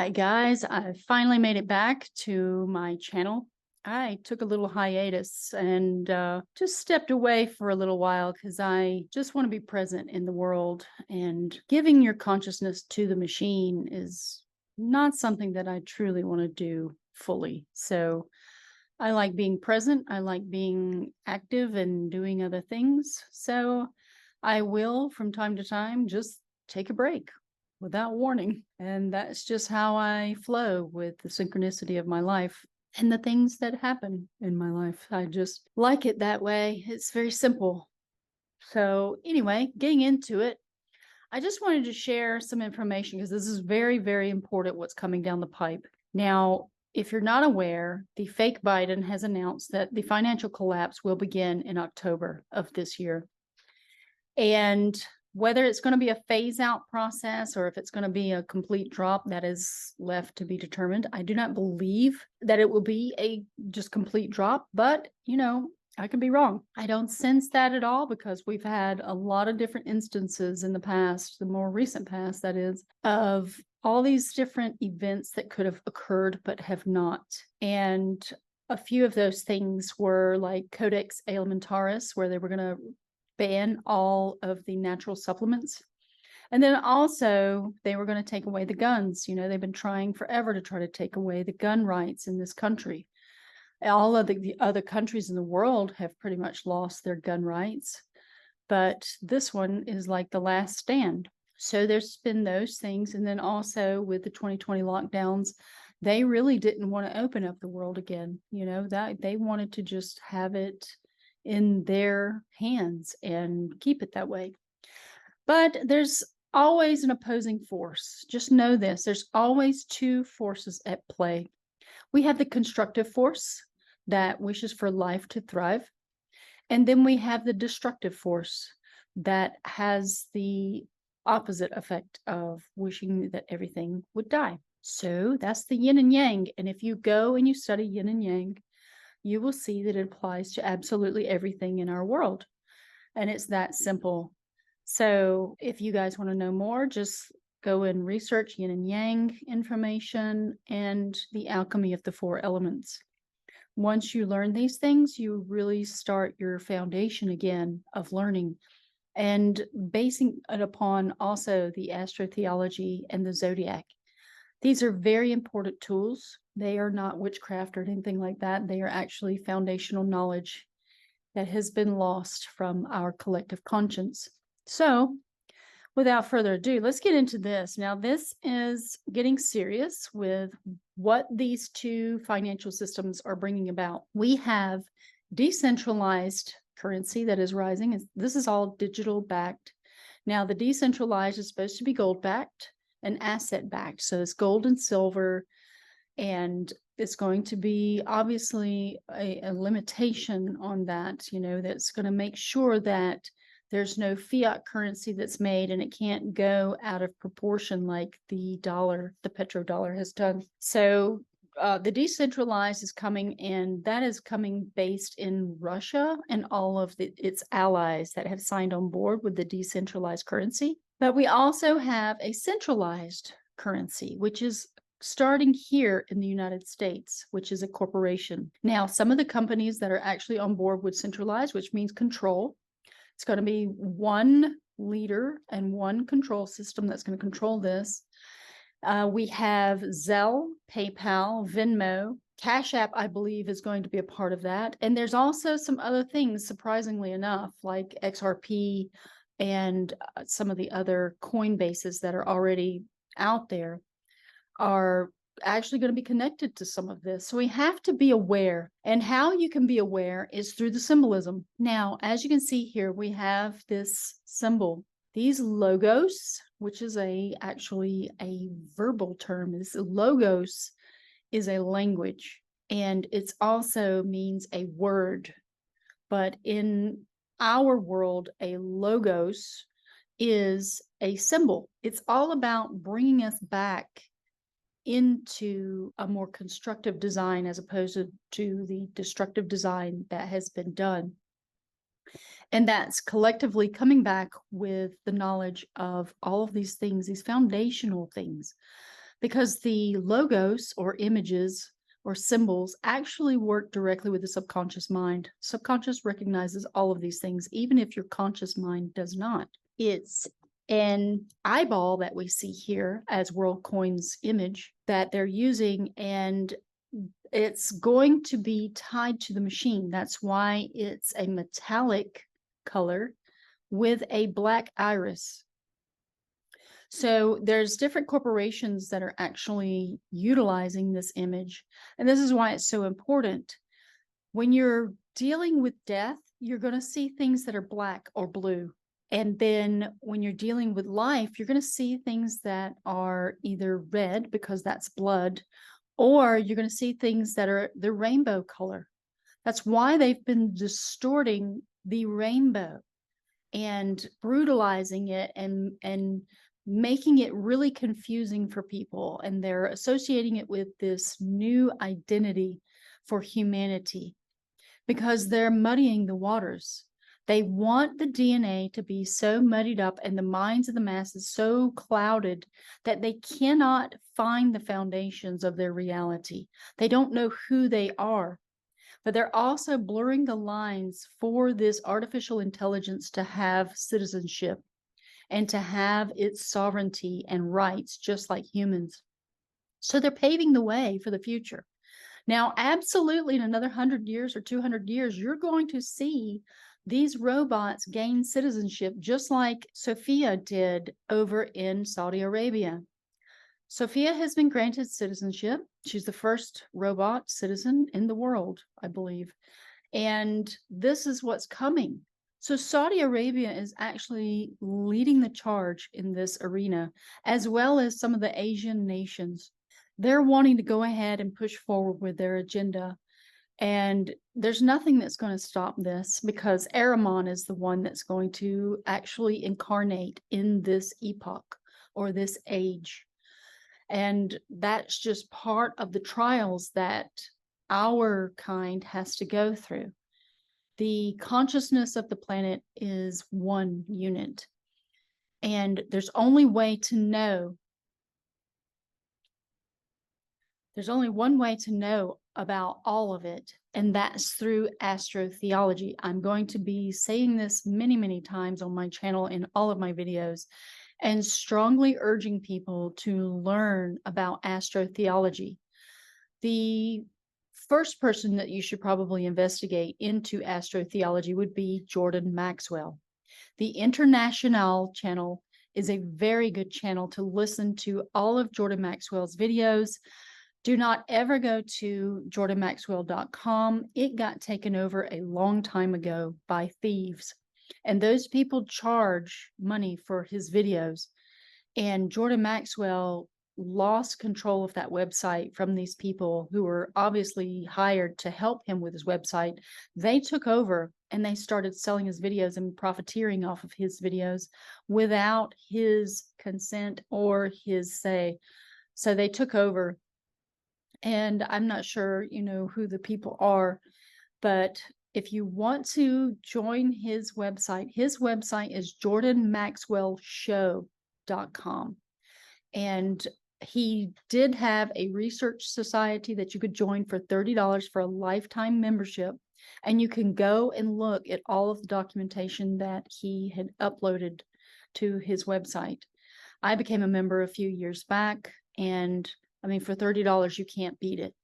Hi guys, I finally made it back to my channel. I took a little hiatus and just stepped away for a little while because I just want to be present in the world. And giving your consciousness to the machine is not something that I truly want to do fully. So I like being present. I like being active and doing other things. So I will, from time to time, just take a break without warning. And that's just how I flow with the synchronicity of my life and the things that happen in my life. I just like it that way. It's very simple. So, anyway, getting into it, I just wanted to share some information because this is very, very important what's coming down the pipe. Now, if you're not aware, the fake Biden has announced that the financial collapse will begin in October of this year. And whether it's going to be a phase out process or if it's going to be a complete drop, that is left to be determined. I do not believe that it will be a just complete drop, but I can be wrong. I don't sense that at all because we've had a lot of different instances in the past, the more recent past, that is, of all these different events that could have occurred but have not. And a few of those things were like Codex Alimentaris, where they were going to ban all of the natural supplements. And then also they were going to take away the guns. They've been trying forever to try to take away the gun rights in this country. All of the other countries in the world have pretty much lost their gun rights, but this one is like the last stand. So there's been those things. And then also with the 2020 lockdowns, they really didn't want to open up the world again. That they wanted to just have it in their hands and keep it that way. But there's always an opposing force. Just know this, there's always two forces at play. We have the constructive force that wishes for life to thrive. And then we have the destructive force that has the opposite effect of wishing that everything would die. So that's the yin and yang. And if you go and you study yin and yang, you will see that it applies to absolutely everything in our world. And it's that simple. So if you guys want to know more, just go and research yin and yang information and the alchemy of the four elements. Once you learn these things, you really start your foundation again of learning and basing it upon also the astrotheology and the zodiac. These are very important tools. They are not witchcraft or anything like that. They are actually foundational knowledge that has been lost from our collective conscience. So, without further ado, let's get into this. Now, this is getting serious with what these two financial systems are bringing about. We have decentralized currency that is rising. This is all digital backed. Now, the decentralized is supposed to be gold backed and asset backed. So it's gold and silver, and it's going to be obviously a limitation on that, that's going to make sure that there's no fiat currency that's made and it can't go out of proportion like the dollar, the petrodollar has done. So the decentralized is coming, and that is coming based in Russia and all of its allies that have signed on board with the decentralized currency. But we also have a centralized currency, which is starting here in the United States, which is a corporation. Now, some of the companies that are actually on board with centralized, which means control, it's going to be one leader and one control system that's going to control this. We have Zelle, PayPal, Venmo, Cash App, I believe, is going to be a part of that. And there's also some other things, surprisingly enough, like XRP and some of the other coin bases that are already out there are actually going to be connected to some of this. So we have to be aware. And how you can be aware is through the symbolism. Now, as you can see here, we have this symbol. These logos, which is actually a verbal term. This logos is a language, and it also means a word. But in our world, a logos is a symbol. It's all about bringing us back into a more constructive design as opposed to the destructive design that has been done. And that's collectively coming back with the knowledge of all of these things, these foundational things because the logos or images or symbols actually work directly with the subconscious mind. Subconscious recognizes all of these things, even if your conscious mind does not. It's an eyeball that we see here as WorldCoin's image that they're using, and it's going to be tied to the machine. That's why it's a metallic color with a black iris. So there's different corporations that are actually utilizing this image. And this is why it's so important. When you're dealing with death, you're going to see things that are black or blue. And then when you're dealing with life, you're going to see things that are either red, because that's blood, or you're going to see things that are the rainbow color. That's why they've been distorting the rainbow and brutalizing it and making it really confusing for people. And they're associating it with this new identity for humanity because they're muddying the waters. They want the DNA to be so muddied up and the minds of the masses so clouded that they cannot find the foundations of their reality. They don't know who they are. But they're also blurring the lines for this artificial intelligence to have citizenship and to have its sovereignty and rights, just like humans. So they're paving the way for the future. Now, absolutely, in another 100 years or 200 years, you're going to see these robots gain citizenship, just like Sophia did over in Saudi Arabia. Sophia has been granted citizenship. She's the first robot citizen in the world, I believe. And this is what's coming. So Saudi Arabia is actually leading the charge in this arena, as well as some of the Asian nations. They're wanting to go ahead and push forward with their agenda. And there's nothing that's going to stop this, because Ahriman is the one that's going to actually incarnate in this epoch or this age. And that's just part of the trials that our kind has to go through. The consciousness of the planet is one unit. And there's only one way to know about all of it, and that's through astrotheology. I'm going to be saying this many, many times on my channel in all of my videos, and strongly urging people to learn about astrotheology. The first person that you should probably investigate into astrotheology would be Jordan Maxwell. The International channel is a very good channel to listen to all of Jordan Maxwell's videos. Do not ever go to jordanmaxwell.com. It got taken over a long time ago by thieves. And those people charge money for his videos. And Jordan Maxwell lost control of that website from these people who were obviously hired to help him with his website. They took over and they started selling his videos and profiteering off of his videos without his consent or his say. So they took over. And I'm not sure, who the people are, but if you want to join his website is jordanmaxwellshow.com. And he did have a research society that you could join for $30 for a lifetime membership. And you can go and look at all of the documentation that he had uploaded to his website. I became a member a few years back, and I mean, for $30, you can't beat it.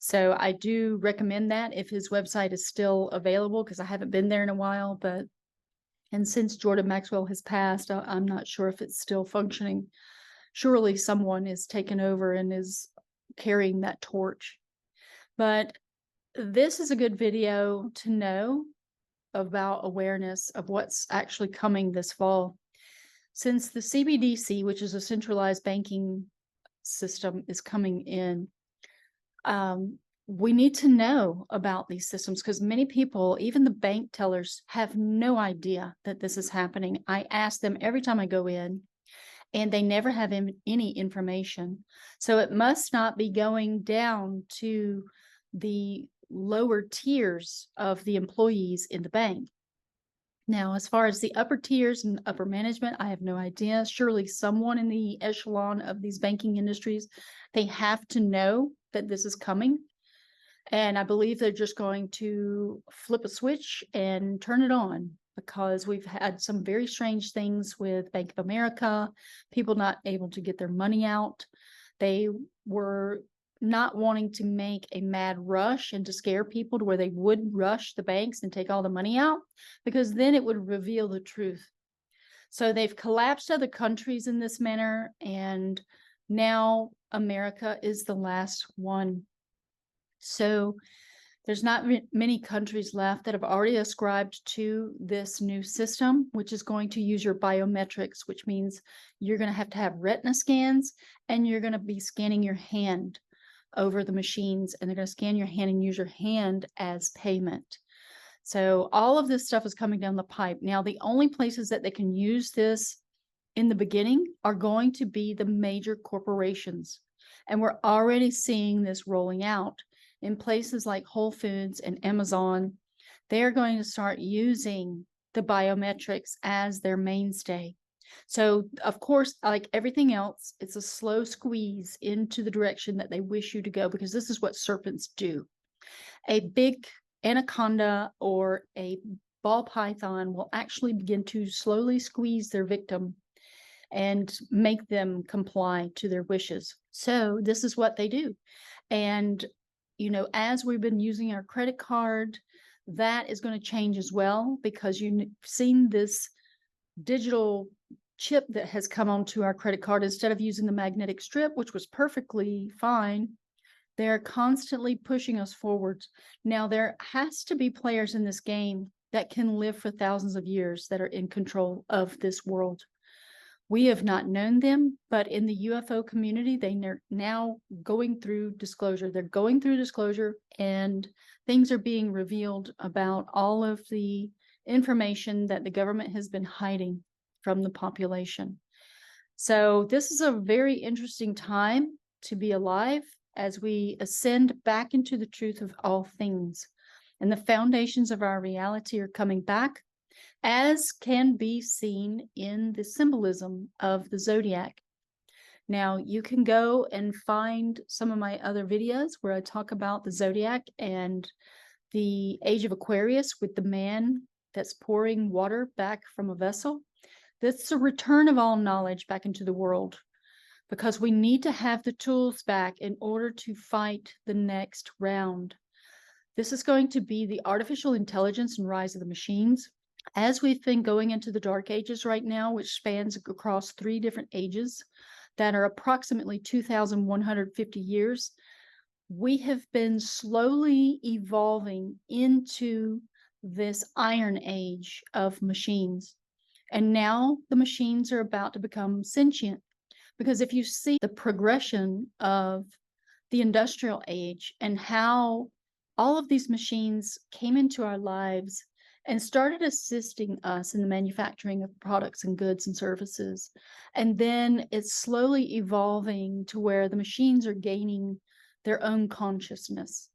So I do recommend that if his website is still available, because I haven't been there in a while, and since Jordan Maxwell has passed, I'm not sure if it's still functioning. Surely someone is taken over and is carrying that torch. But this is a good video to know about awareness of what's actually coming this fall. Since the CBDC, which is a centralized banking system, is coming in, we need to know about these systems, because many people, even the bank tellers, have no idea that this is happening. I ask them every time I go in, and they never have any information. So it must not be going down to the lower tiers of the employees in the bank. Now, as far as the upper tiers and upper management, I have no idea. Surely someone in the echelon of these banking industries, they have to know that this is coming. And I believe they're just going to flip a switch and turn it on, because we've had some very strange things with Bank of America, people not able to get their money out. They were not wanting to make a mad rush and to scare people to where they would rush the banks and take all the money out, because then it would reveal the truth. So they've collapsed other countries in this manner, and now America is the last one. So there's not many countries left that have already ascribed to this new system, which is going to use your biometrics, which means you're going to have retina scans, and you're going to be scanning your hand over the machines, and they're going to scan your hand and use your hand as payment. So all of this stuff is coming down the pipe. Now, the only places that they can use this in the beginning are going to be the major corporations. And we're already seeing this rolling out in places like Whole Foods and Amazon. They're going to start using the biometrics as their mainstay. So, of course, like everything else, it's a slow squeeze into the direction that they wish you to go, because this is what serpents do. A big anaconda or a ball python will actually begin to slowly squeeze their victim and make them comply to their wishes. So this is what they do. And, as we've been using our credit card, that is going to change as well, because you've seen this digital chip that has come onto our credit card. Instead of using the magnetic strip, which was perfectly fine, they're constantly pushing us forwards. Now, there has to be players in this game that can live for thousands of years that are in control of this world. We have not known them, but in the UFO community, they're now going through disclosure. They're going through disclosure, and things are being revealed about all of the information that the government has been hiding from the population. So this is a very interesting time to be alive as we ascend back into the truth of all things. And the foundations of our reality are coming back, as can be seen in the symbolism of the zodiac. Now, you can go and find some of my other videos where I talk about the zodiac and the age of Aquarius with the man that's pouring water back from a vessel. This is a return of all knowledge back into the world, because we need to have the tools back in order to fight the next round. This is going to be the artificial intelligence and rise of the machines. As we've been going into the dark ages right now, which spans across 3 different ages that are approximately 2,150 years, we have been slowly evolving into this iron age of machines. And now the machines are about to become sentient, because if you see the progression of the industrial age and how all of these machines came into our lives and started assisting us in the manufacturing of products and goods and services. And then it's slowly evolving to where the machines are gaining their own consciousness,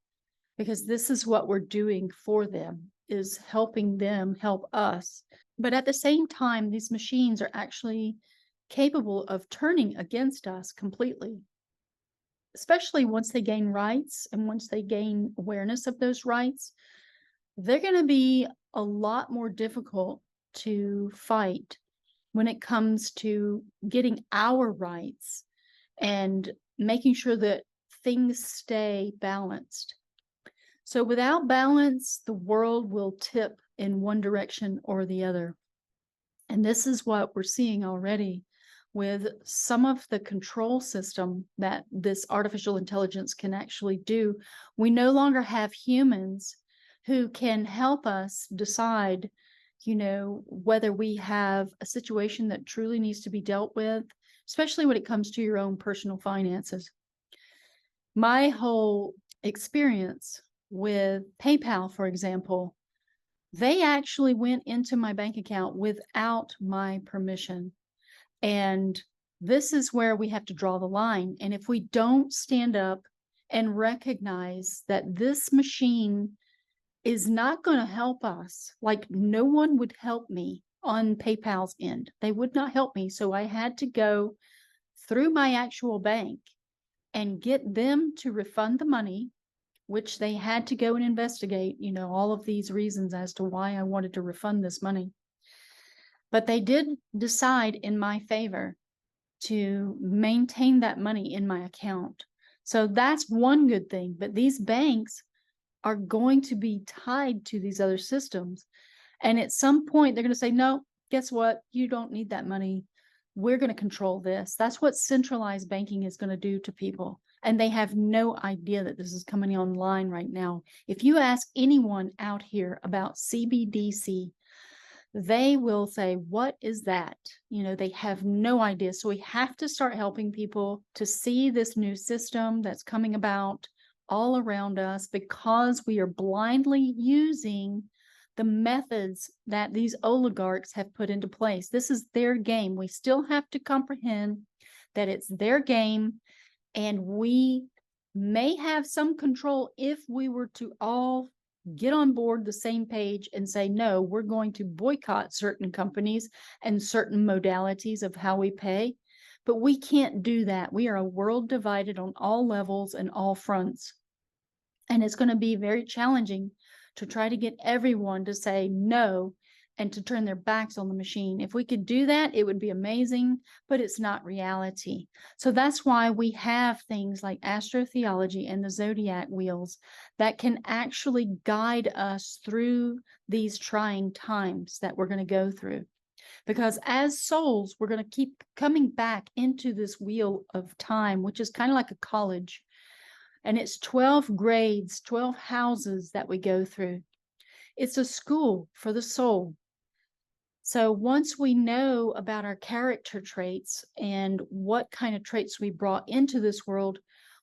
because this is what we're doing for them, is helping them help us. But at the same time, these machines are actually capable of turning against us completely, especially once they gain rights and once they gain awareness of those rights. They're going to be a lot more difficult to fight when it comes to getting our rights and making sure that things stay balanced. So without balance, the world will tip in one direction or the other. And this is what we're seeing already with some of the control system that this artificial intelligence can actually do. We no longer have humans who can help us decide, whether we have a situation that truly needs to be dealt with, especially when it comes to your own personal finances. My whole experience with PayPal, for example, they actually went into my bank account without my permission. And this is where we have to draw the line. And if we don't stand up and recognize that this machine is not going to help us. Like, no one would help me on PayPal's end. They would not help me. So I had to go through my actual bank and get them to refund the money, which they had to go and investigate, all of these reasons as to why I wanted to refund this money. But they did decide in my favor to maintain that money in my account. So that's one good thing. But these banks are going to be tied to these other systems. And at some point, they're going to say, no, guess what? You don't need that money. We're going to control this. That's what centralized banking is going to do to people. And they have no idea that this is coming online right now. If you ask anyone out here about CBDC, they will say, what is that? They have no idea. So we have to start helping people to see this new system that's coming about all around us, because we are blindly using the methods that these oligarchs have put into place. This is their game. We still have to comprehend that it's their game, and we may have some control if we were to all get on board the same page and say, no, we're going to boycott certain companies and certain modalities of how we pay. But we can't do that. We are a world divided on all levels and all fronts. And it's going to be very challenging to try to get everyone to say no and to turn their backs on the machine. If we could do that, it would be amazing, but it's not reality. So that's why we have things like astrotheology and the zodiac wheels that can actually guide us through these trying times that we're going to go through. Because as souls, we're going to keep coming back into this wheel of time, which is kind of like a college. And it's 12 grades, 12 houses that we go through. It's a school for the soul. So once we know about our character traits and what kind of traits we brought into this world,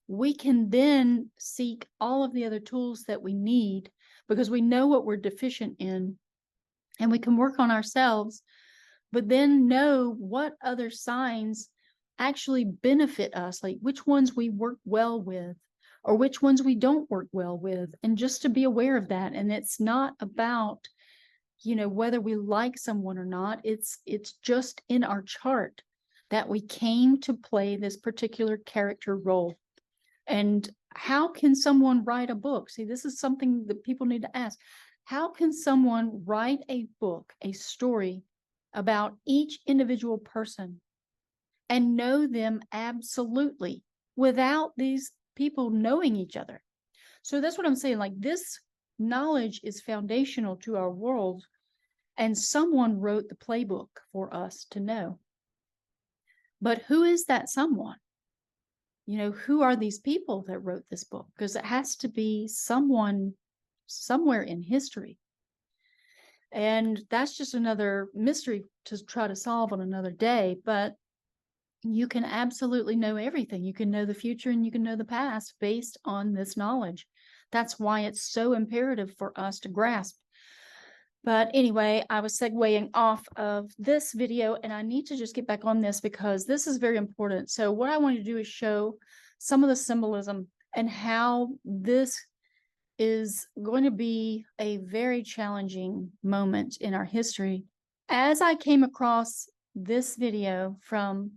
we can then seek all of the other tools that we need, because we know what we're deficient in, and we can work on ourselves, but then know what other signs actually benefit us, like which ones we work well with or which ones we don't work well with, and just to be aware of that. And it's not about, whether we like someone or not. It's just in our chart that we came to play this particular character role. And how can someone write a book? See, this is something that people need to ask. How can someone write a book, a story about each individual person and know them absolutely without these people knowing each other? So that's what I'm saying. Like, this knowledge is foundational to our world, and someone wrote the playbook for us to know. But who is that someone? Who are these people that wrote this book? Because it has to be someone somewhere in history. And that's just another mystery to try to solve on another day. But you can absolutely know everything. You can know the future and you can know the past based on this knowledge. That's why it's so imperative for us to grasp. But anyway, I was segueing off of this video, and I need to just get back on this because this is very important. So what I want to do is show some of the symbolism and how this is going to be a very challenging moment in our history. As I came across this video from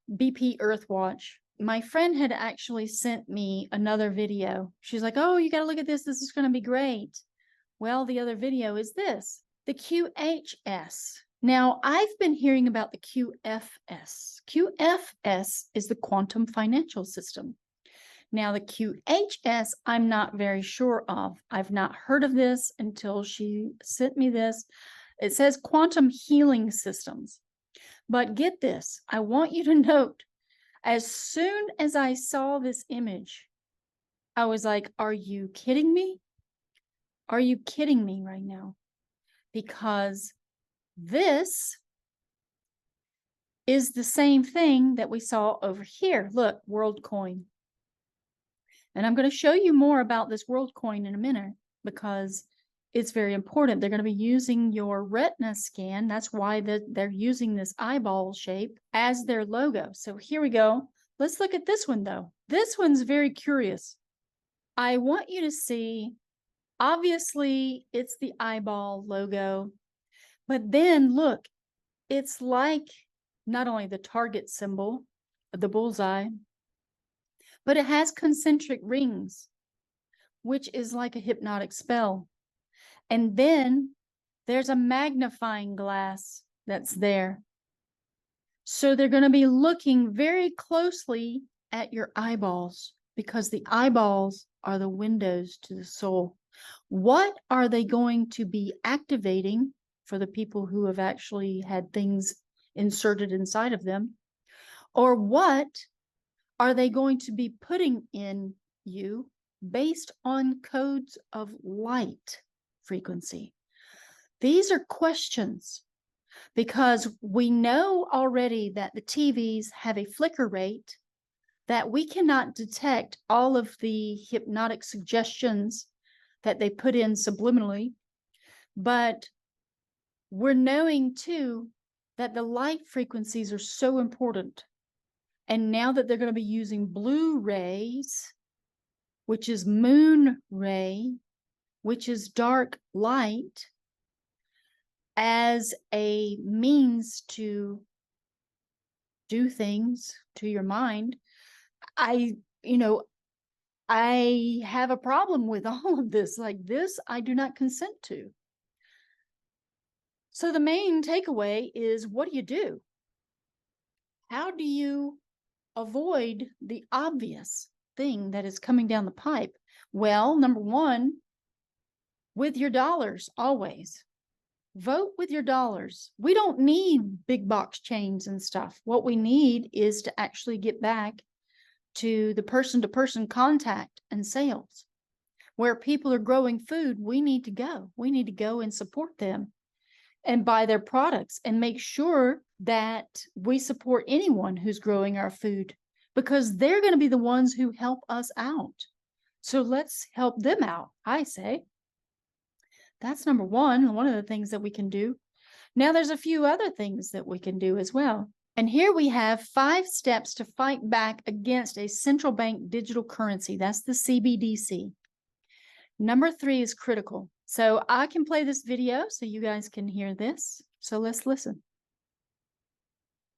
BP Earthwatch, my friend had actually sent me another video. She's like, oh, you got to look at this. This is going to be great. Well, the other video is this, the QHS. Now, I've been hearing about the QFS. QFS is the quantum financial system. Now, the QHS, I'm not very sure of. I've not heard of this until she sent me this. It says quantum healing systems. But get this, I want you to note, as soon as I saw this image, I was like, are you kidding me? Are you kidding me right now? Because this is the same thing that we saw over here. Look, world coin. And I'm going to show you more about this world coin in a minute because it's very important. They're going to be using your retina scan. That's why they're using this eyeball shape as their logo. So here we go. Let's look at this one, though. This one's very curious. I want you to see Obviously, it's the eyeball logo, but then look, it's like not only the target symbol, the bullseye, but it has concentric rings, which is like a hypnotic spell. And then there's a magnifying glass that's there. So they're going to be looking very closely at your eyeballs because the eyeballs are the windows to the soul. What are they going to be activating for the people who have actually had things inserted inside of them? Or what are they going to be putting in you based on codes of light frequency? These are questions because we know already that the TVs have a flicker rate, that we cannot detect all of the hypnotic suggestions that they put in subliminally, but we're knowing too that the light frequencies are so important. And now that they're going to be using blue rays, which is moon ray, which is dark light, as a means to do things to your mind, I, you know, I have a problem with all of this. Like this, I do not consent to. So the main takeaway is, what do? How do you avoid the obvious thing that is coming down the pipe? Well, number one, with your dollars, always. Vote with your dollars. We don't need big box chains and stuff. What we need is to actually get back to the person-to-person contact and sales. Where people are growing food, we need to go. We need to go and support them and buy their products and make sure that we support anyone who's growing our food, because they're going to be the ones who help us out. So let's help them out, I say. That's number one of the things that we can do. Now, there's a few other things that we can do as well. And here we have 5 steps to fight back against a central bank digital currency. That's the CBDC. Number 3 is critical. So I can play this video so you guys can hear this. So let's listen.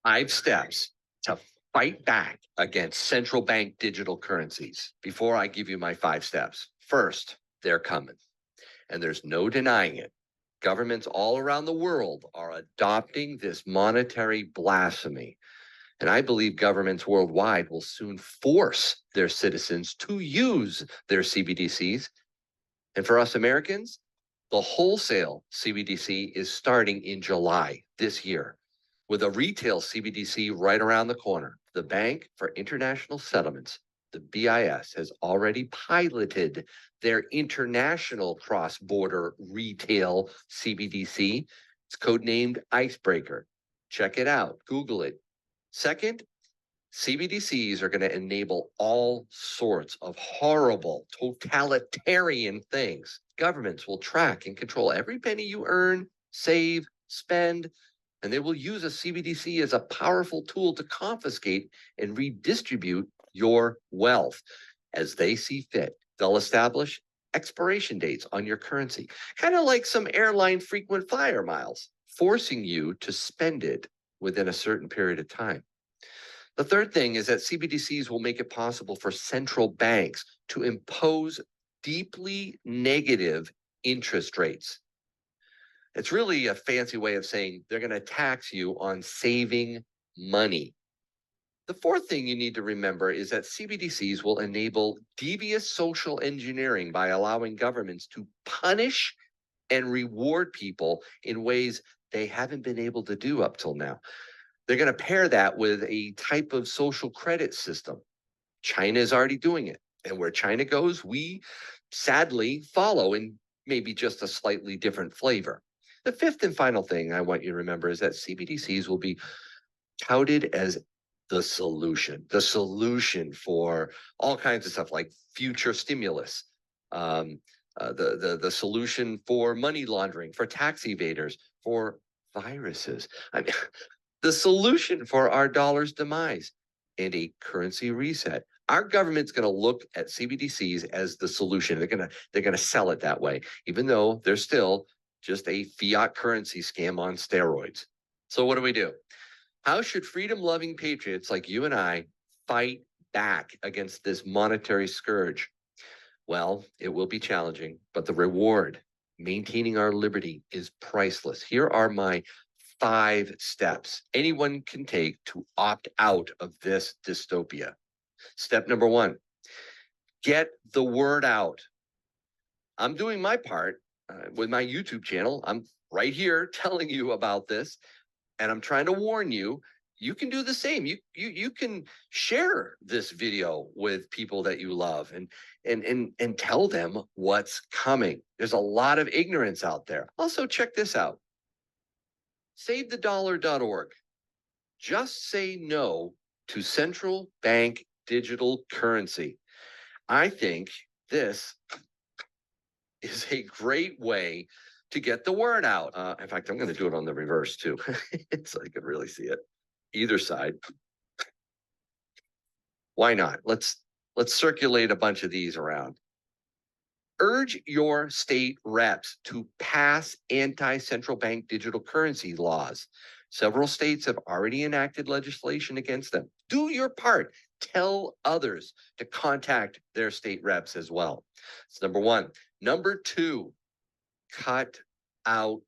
5 steps to fight back against central bank digital currencies. Before I give you my 5 steps, first, they're coming. And there's no denying it. Governments all around the world are adopting this monetary blasphemy. And I believe governments worldwide will soon force their citizens to use their CBDCs. And for us Americans, the wholesale CBDC is starting in July this year, with a retail CBDC right around the corner. The Bank for International Settlements, the BIS, has already piloted their international cross-border retail CBDC. It's codenamed Icebreaker. Check it out. Google it. Second, CBDCs are going to enable all sorts of horrible, totalitarian things. Governments will track and control every penny you earn, save, spend, and they will use a CBDC as a powerful tool to confiscate and redistribute your wealth as they see fit. They'll establish expiration dates on your currency, kind of like some airline frequent flyer miles, forcing you to spend it within a certain period of time. The third thing is that CBDCs will make it possible for central banks to impose deeply negative interest rates. It's really a fancy way of saying they're going to tax you on saving money. The fourth thing you need to remember is that CBDCs will enable devious social engineering by allowing governments to punish and reward people in ways they haven't been able to do up till now. They're going to pair that with a type of social credit system. China is already doing it. And where China goes, we sadly follow in maybe just a slightly different flavor. The fifth and final thing I want you to remember is that CBDCs will be touted as the solution for all kinds of stuff like future stimulus, the solution for money laundering, for tax evaders, for viruses. I mean, the solution for our dollar's demise and a currency reset. Our government's going to look at CBDCs as the solution. They're going to sell it that way, even though they're still just a fiat currency scam on steroids. So what do? How should freedom-loving patriots like you and I fight back against this monetary scourge? Well, it will be challenging, but the reward, maintaining our liberty, is priceless. Here are my 5 steps anyone can take to opt out of this dystopia. Step number 1, get the word out. I'm doing my part with my YouTube channel. I'm right here telling you about this, and I'm trying to warn you. You can do the same. You can share this video with people that you love and tell them what's coming. There's a lot of ignorance out there. Also, check this out. SaveTheDollar.org. Just say no to central bank digital currency. I think this is a great way to get the word out. In fact, I'm going to do it on the reverse too, so I can really see it. Either side. Why not? Let's circulate a bunch of these around. Urge your state reps to pass anti-central bank digital currency laws. Several states have already enacted legislation against them. Do your part. Tell others to contact their state reps as well. That's number 1. Number 2, cut out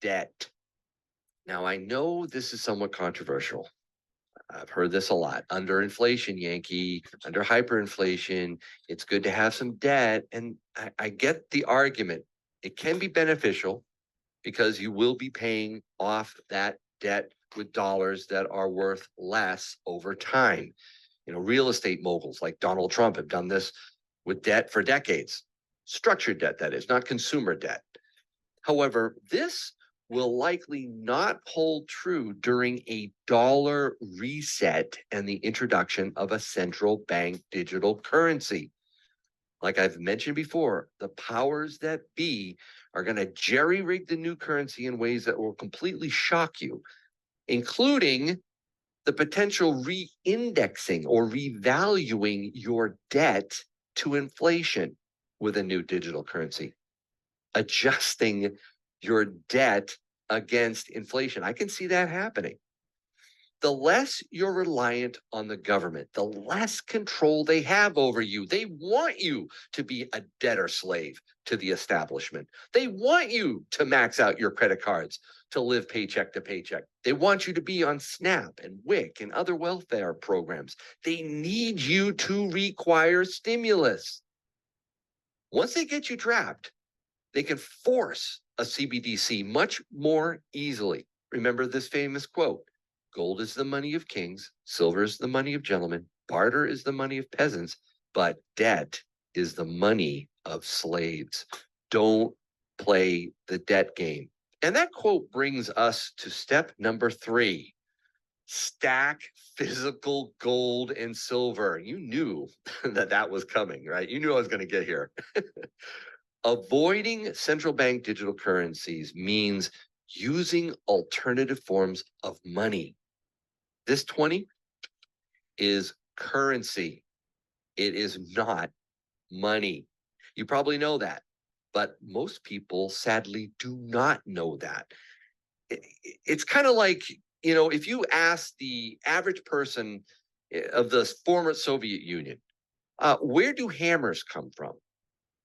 debt. Now, I know this is somewhat controversial. I've heard this a lot. Under inflation, Yankee, under hyperinflation, it's good to have some debt. And I get the argument. It can be beneficial because you will be paying off that debt with dollars that are worth less over time. Real estate moguls like Donald Trump have done this with debt for decades. Structured debt, that is, not consumer debt. However, this will likely not hold true during a dollar reset and the introduction of a central bank digital currency. Like I've mentioned before, the powers that be are going to jerry-rig the new currency in ways that will completely shock you, including the potential re-indexing or revaluing your debt to inflation with a new digital currency, adjusting your debt against inflation. I can see that happening. The less you're reliant on the government, the less control they have over you. They want you to be a debtor slave to the establishment. They want you to max out your credit cards to live paycheck to paycheck. They want you to be on SNAP and WIC and other welfare programs. They need you to require stimulus. Once they get you trapped, they can force a CBDC much more easily. Remember this famous quote: gold is the money of kings, silver is the money of gentlemen, barter is the money of peasants, but debt is the money of slaves. Don't play the debt game. And that quote brings us to step number 3. Stack physical gold and silver. You knew that was coming, right? You knew I was going to get here. Avoiding central bank digital currencies means using alternative forms of money. This 20 is currency. It is not money. You probably know that, but most people sadly do not know that. It's kind of like, if you ask the average person of the former Soviet Union, where do hammers come from?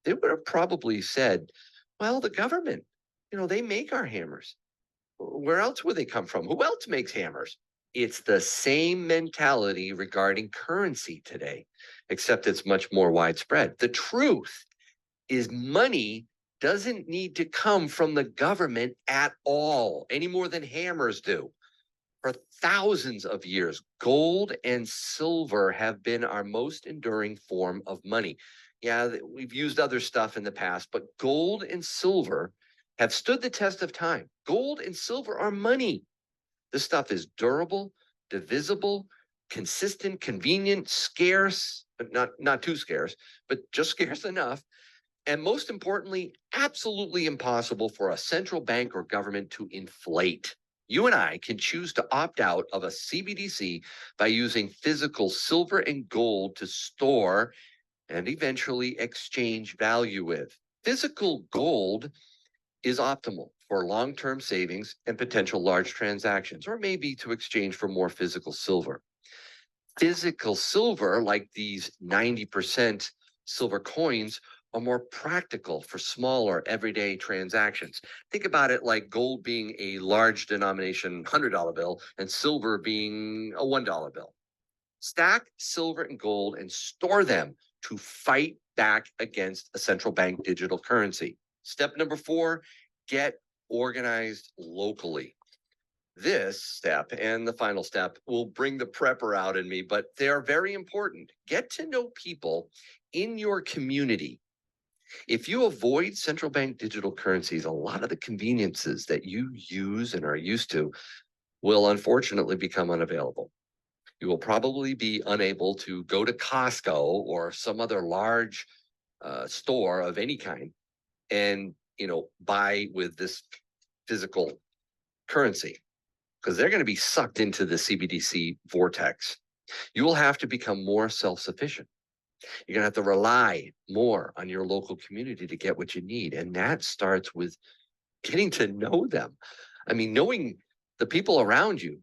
They would have probably said, well, the government, they make our hammers. Where else would they come from? Who else makes hammers? It's the same mentality regarding currency today, except it's much more widespread. The truth is money doesn't need to come from the government at all, any more than hammers do. For thousands of years, gold and silver have been our most enduring form of money. Yeah, we've used other stuff in the past, but gold and silver have stood the test of time. Gold and silver are money. This stuff is durable, divisible, consistent, convenient, scarce, but not too scarce, but just scarce enough. And most importantly, absolutely impossible for a central bank or government to inflate. You and I can choose to opt out of a CBDC by using physical silver and gold to store and eventually exchange value with. Physical gold is optimal for long term savings and potential large transactions, or maybe to exchange for more physical silver. Physical silver, like these 90% silver coins, are more practical for smaller everyday transactions. Think about it like gold being a large denomination $100 bill and silver being a $1 bill. Stack silver and gold and store them to fight back against a central bank digital currency. Step number 4, get organized locally. This step and the final step will bring the prepper out in me, but they are very important. Get to know people in your community. If you avoid central bank digital currencies, a lot of the conveniences that you use and are used to will unfortunately become unavailable. You will probably be unable to go to Costco or some other large store of any kind and buy with this physical currency, because they're going to be sucked into the CBDC vortex. You will have to become more self-sufficient. You're going to have to rely more on your local community to get what you need. And that starts with getting to know them. I mean, knowing the people around you,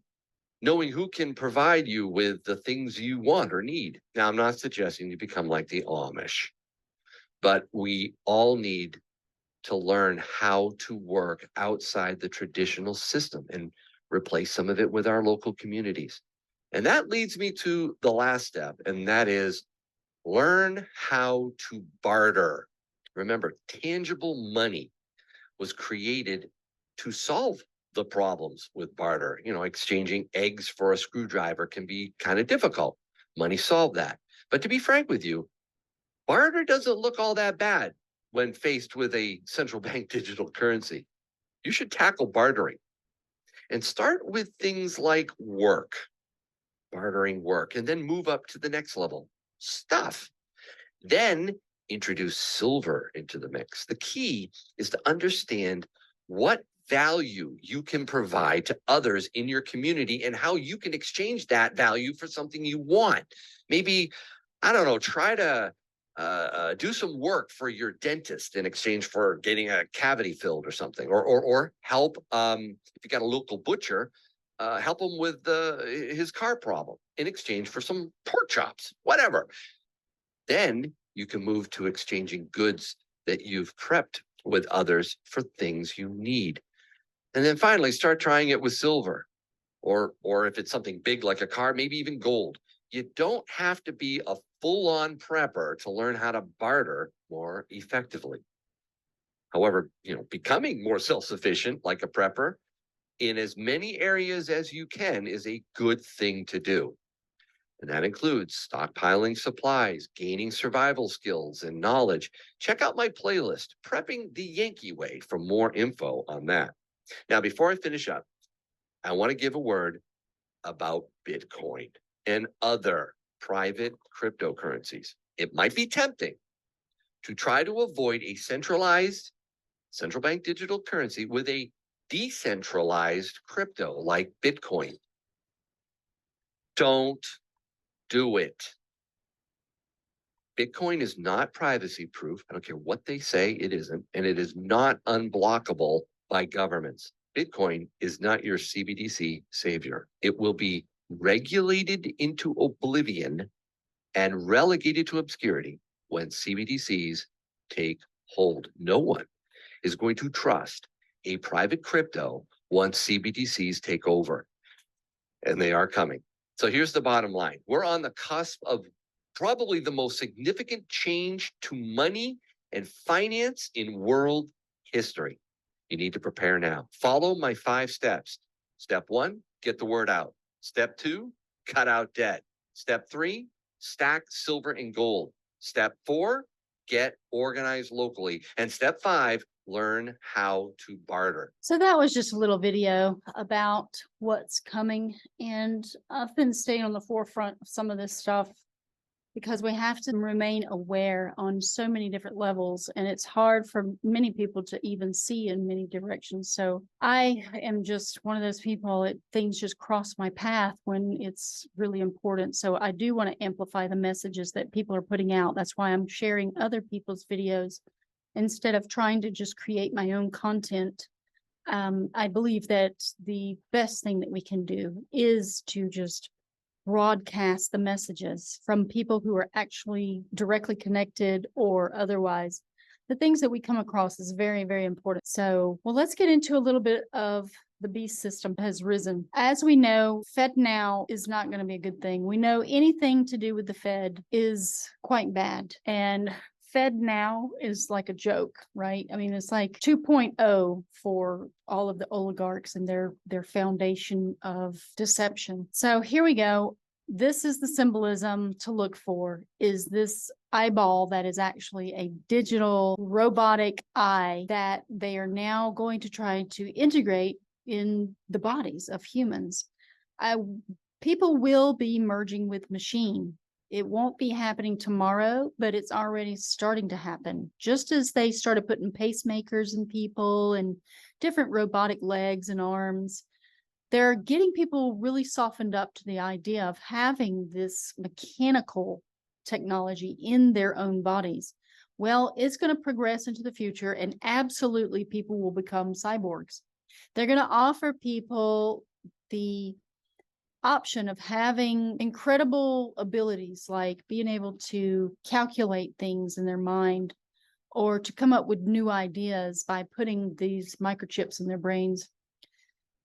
knowing who can provide you with the things you want or need. Now, I'm not suggesting you become like the Amish, but we all need to learn how to work outside the traditional system and replace some of it with our local communities. And that leads me to the last step, and that is learn how to barter. Remember, tangible money was created to solve the problems with barter. Exchanging eggs for a screwdriver can be kind of difficult. Money solved that. But to be frank with you, barter doesn't look all that bad when faced with a central bank digital currency. You should tackle bartering and start with things like work, bartering work, and then move up to the next level, stuff. Then introduce silver into the mix. The key is to understand what value you can provide to others in your community and how you can exchange that value for something you want. Maybe, I don't know, try to do some work for your dentist in exchange for getting a cavity filled or something, or help if you got a local butcher, help him with his car problem in exchange for some pork chops, whatever. Then you can move to exchanging goods that you've prepped with others for things you need. And then finally, start trying it with silver, or if it's something big like a car, maybe even gold. You don't have to be a full-on prepper to learn how to barter more effectively. However, becoming more self-sufficient like a prepper in as many areas as you can is a good thing to do. And that includes stockpiling supplies, gaining survival skills and knowledge. Check out my playlist, Prepping the Yankee Way, for more info on that. Now, before I finish up, I want to give a word about Bitcoin and other private cryptocurrencies. It might be tempting to try to avoid a centralized central bank digital currency with a decentralized crypto like Bitcoin. Don't do it. Bitcoin is not privacy proof. I don't care what they say, it isn't. And it is not unblockable by governments. Bitcoin is not your CBDC savior. It will be regulated into oblivion and relegated to obscurity when CBDCs take hold. No one is going to trust a private crypto once CBDCs take over. And they are coming. So here's the bottom line. We're on the cusp of probably the most significant change to money and finance in world history. You need to prepare now. Follow my 5 steps. Step 1, get the word out. Step 2, cut out debt. Step 3, stack silver and gold. Step 4, get organized locally. And step 5, learn how to barter. So that was just a little video about what's coming. And I've been staying on the forefront of some of this stuff because we have to remain aware on so many different levels, and it's hard for many people to even see in many directions. So I am just one of those people, things just cross my path when it's really important. So I do want to amplify the messages that people are putting out. That's why I'm sharing other people's videos instead of trying to just create my own content. I believe that the best thing that we can do is to just broadcast the messages from people who are actually directly connected or otherwise. The things that we come across is very, very important. So, well, let's get into a little bit of the beast system has risen. As we know, Fed now is not going to be a good thing. We know anything to do with the Fed is quite bad. And Fed now is like a joke, right? I mean, it's like 2.0 for all of the oligarchs and their foundation of deception. So here we go. This is the symbolism to look for, is this eyeball that is actually a digital robotic eye that they are now going to try to integrate in the bodies of humans. People will be merging with machine. It won't be happening tomorrow, but it's already starting to happen. Just as they started putting pacemakers in people and different robotic legs and arms, they're getting people really softened up to the idea of having this mechanical technology in their own bodies. Well, it's going to progress into the future, and absolutely people will become cyborgs. They're going to offer people the option of having incredible abilities like being able to calculate things in their mind or to come up with new ideas by putting these microchips in their brains.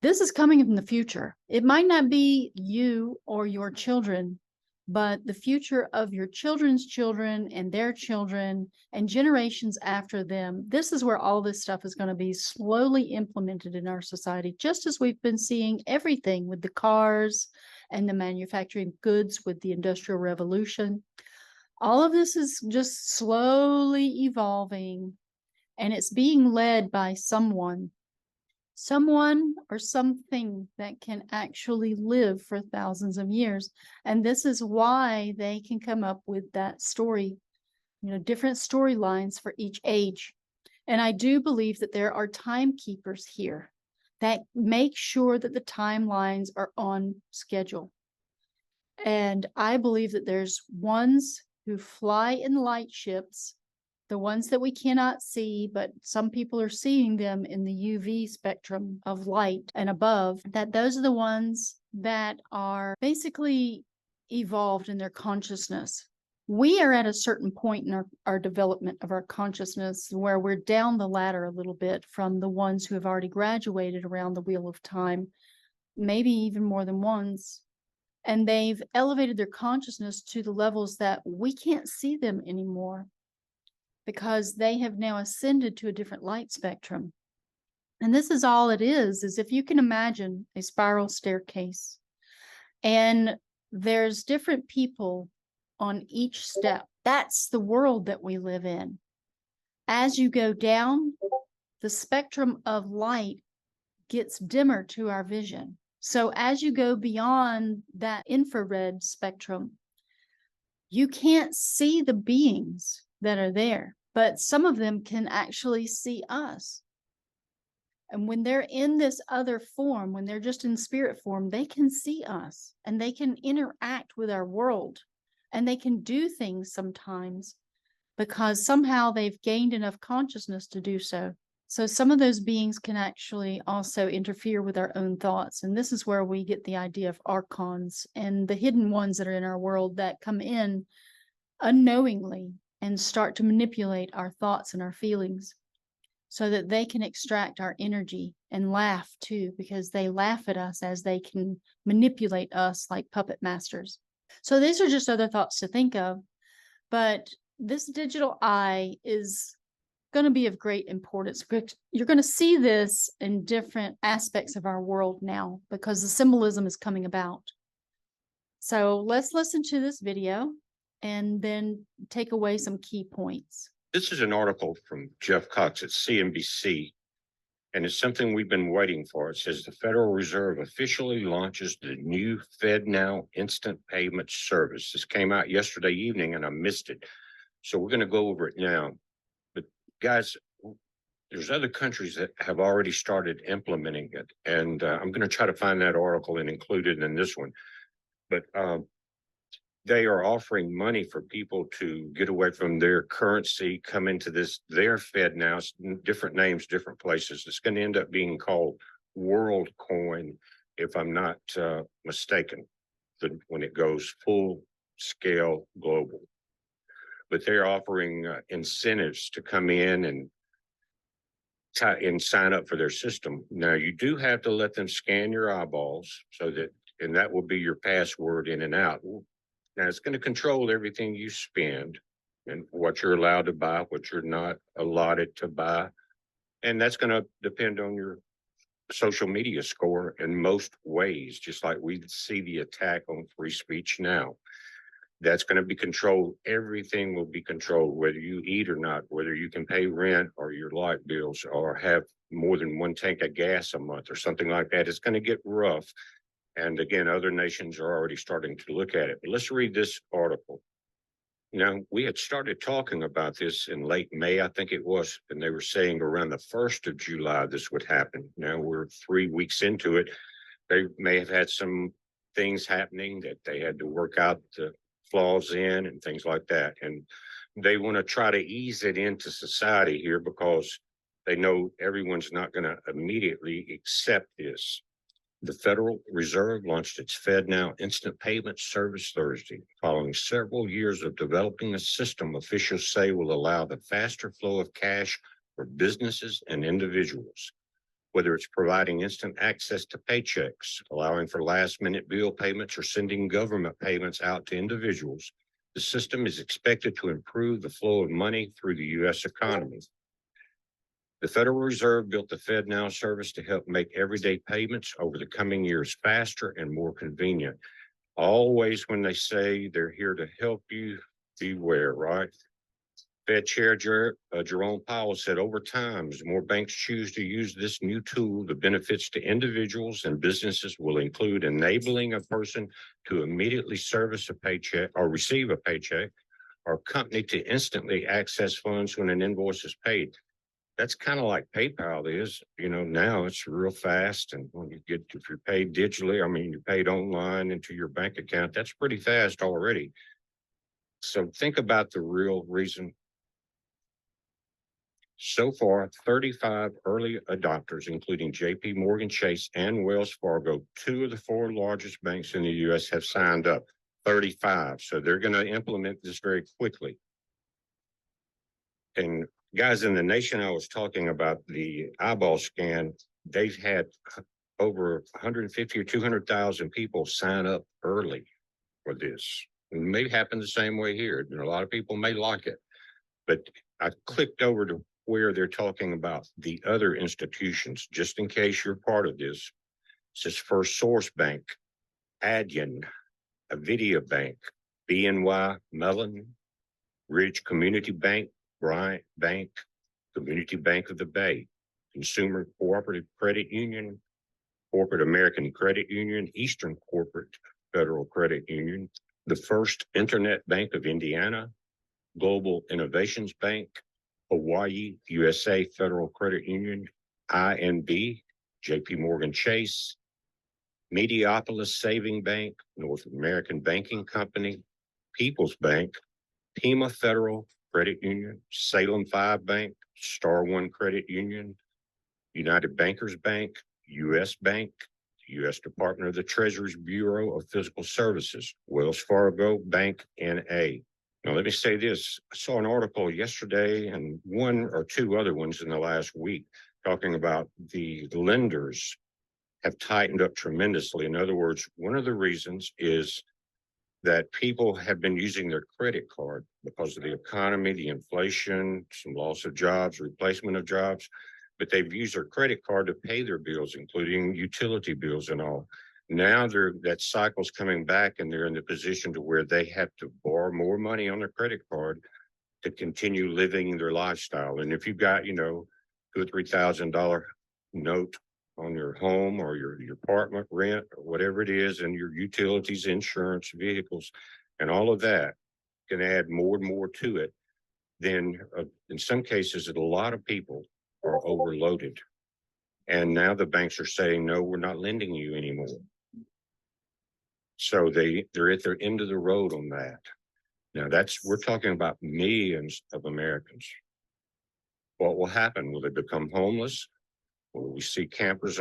This is coming in the future. It might not be you or your children, but the future of your children's children and their children and generations after them. This is where all this stuff is going to be slowly implemented in our society, just as we've been seeing everything with the cars and the manufacturing goods with the Industrial Revolution. All of this is just slowly evolving, and it's being led by someone or something that can actually live for thousands of years. And this is why they can come up with that story, different storylines for each age. And I do believe that there are timekeepers here that make sure that the timelines are on schedule. And I believe that there's ones who fly in light ships, the ones that we cannot see, but some people are seeing them in the UV spectrum of light and above, that those are the ones that are basically evolved in their consciousness. We are at a certain point in our development of our consciousness where we're down the ladder a little bit from the ones who have already graduated around the wheel of time, maybe even more than once. And they've elevated their consciousness to the levels that we can't see them anymore, because they have now ascended to a different light spectrum. And this is all it is if you can imagine a spiral staircase, and there's different people on each step. That's the world that we live in. As you go down, the spectrum of light gets dimmer to our vision. So as you go beyond that infrared spectrum, you can't see the beings that are there, but some of them can actually see us. And when they're in this other form, when they're just in spirit form, they can see us and they can interact with our world, and they can do things sometimes because somehow they've gained enough consciousness to do so. So some of those beings can actually also interfere with our own thoughts. And this is where we get the idea of archons and the hidden ones that are in our world that come in unknowingly and start to manipulate our thoughts and our feelings so that they can extract our energy and laugh too, because they laugh at us as they can manipulate us like puppet masters. So these are just other thoughts to think of. But this digital eye is going to be of great importance. You're going to see this in different aspects of our world now because the symbolism is coming about. So let's listen to this video and then take away some key points. This is an article from Jeff Cox at CNBC And it's something we've been waiting for. It says the Federal Reserve officially launches the new FedNow instant payment service. This came out yesterday evening and I missed it. So we're going to go over it now. But guys, there's other countries that have already started implementing it. And I'm going to try to find that article and include it in this one. But they are offering money for people to get away from their currency, come into their Fed now, different names, different places. It's going to end up being called World Coin, if I'm not mistaken, when it goes full scale global. But they're offering incentives to come in and sign up for their system. Now, you do have to let them scan your eyeballs and that will be your password in and out. Now, it's going to control everything you spend and what you're allowed to buy, what you're not allotted to buy. And that's going to depend on your social media score in most ways, just like we see the attack on free speech now. That's going to be controlled. Everything will be controlled, whether you eat or not, whether you can pay rent or your light bills or have more than one tank of gas a month or something like that. It's going to get rough. And again, other nations are already starting to look at it. But let's read this article. Now, we had started talking about this in late May, I think it was, and they were saying around the 1st of July this would happen. Now we're 3 weeks into it. They may have had some things happening that they had to work out the flaws in and things like that. And they want to try to ease it into society here because they know everyone's not going to immediately accept this. The Federal Reserve launched its FedNow instant payment service Thursday, following several years of developing a system officials say will allow the faster flow of cash for businesses and individuals. Whether it's providing instant access to paychecks, allowing for last-minute bill payments, or sending government payments out to individuals, the system is expected to improve the flow of money through the U.S. economy. The Federal Reserve built the FedNow service to help make everyday payments over the coming years faster and more convenient. Always when they say they're here to help you, beware, right? Fed Chair Jerome Powell said over time, as more banks choose to use this new tool, the benefits to individuals and businesses will include enabling a person to immediately service a paycheck or receive a paycheck, or a company to instantly access funds when an invoice is paid. That's kind of like PayPal is, now it's real fast. And if you're paid digitally, you're paid online into your bank account, that's pretty fast already. So think about the real reason. So far, 35 early adopters, including JP Morgan Chase and Wells Fargo, 2 of the 4 largest banks in the U.S. have signed up, 35. So they're going to implement this very quickly. And guys, in the nation I was talking about, the eyeball scan, they've had over 150 or 200,000 people sign up early for this. It may happen the same way here. A lot of people may like it. But I clicked over to where they're talking about the other institutions, just in case you're part of this. It says First Source Bank, Adyen, Avidia Bank, BNY Mellon, Ridge Community Bank, Bryant Bank, Community Bank of the Bay, Consumer Cooperative Credit Union, Corporate American Credit Union, Eastern Corporate Federal Credit Union, the First Internet Bank of Indiana, Global Innovations Bank, Hawaii USA Federal Credit Union, INB, JP Morgan Chase, Mediopolis Saving Bank, North American Banking Company, People's Bank, Pima Federal Credit Union, Salem 5 Bank, Star One Credit Union, United Bankers Bank, U.S. Bank, U.S. Department of the Treasury's Bureau of Fiscal Services, Wells Fargo Bank, N.A. Now, let me say this. I saw an article yesterday and 1 or 2 other ones in the last week talking about the lenders have tightened up tremendously. In other words, one of the reasons is that people have been using their credit card because of the economy, the inflation, some loss of jobs, replacement of jobs, but they've used their credit card to pay their bills, including utility bills and all. Now that cycle's coming back and they're in the position to where they have to borrow more money on their credit card to continue living their lifestyle. And if you've got, $2,000 or $3,000 note on your home or your apartment rent or whatever it is, and your utilities, insurance, vehicles, and all of that can add more and more to it. Then in some cases, a lot of people are overloaded. And now the banks are saying, no, we're not lending you anymore. So they're at their end of the road on that. Now we're talking about millions of Americans. What will happen? Will they become homeless? Will we see campers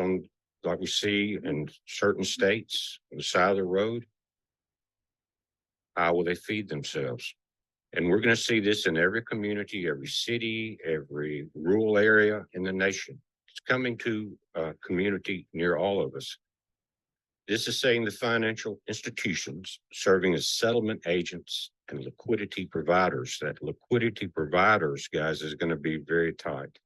like we see in certain states on the side of the road? How will they feed themselves? And we're going to see this in every community, every city, every rural area in the nation. It's coming to a community near all of us. This is saying the financial institutions serving as settlement agents and liquidity providers. That liquidity providers, guys, is going to be very tight.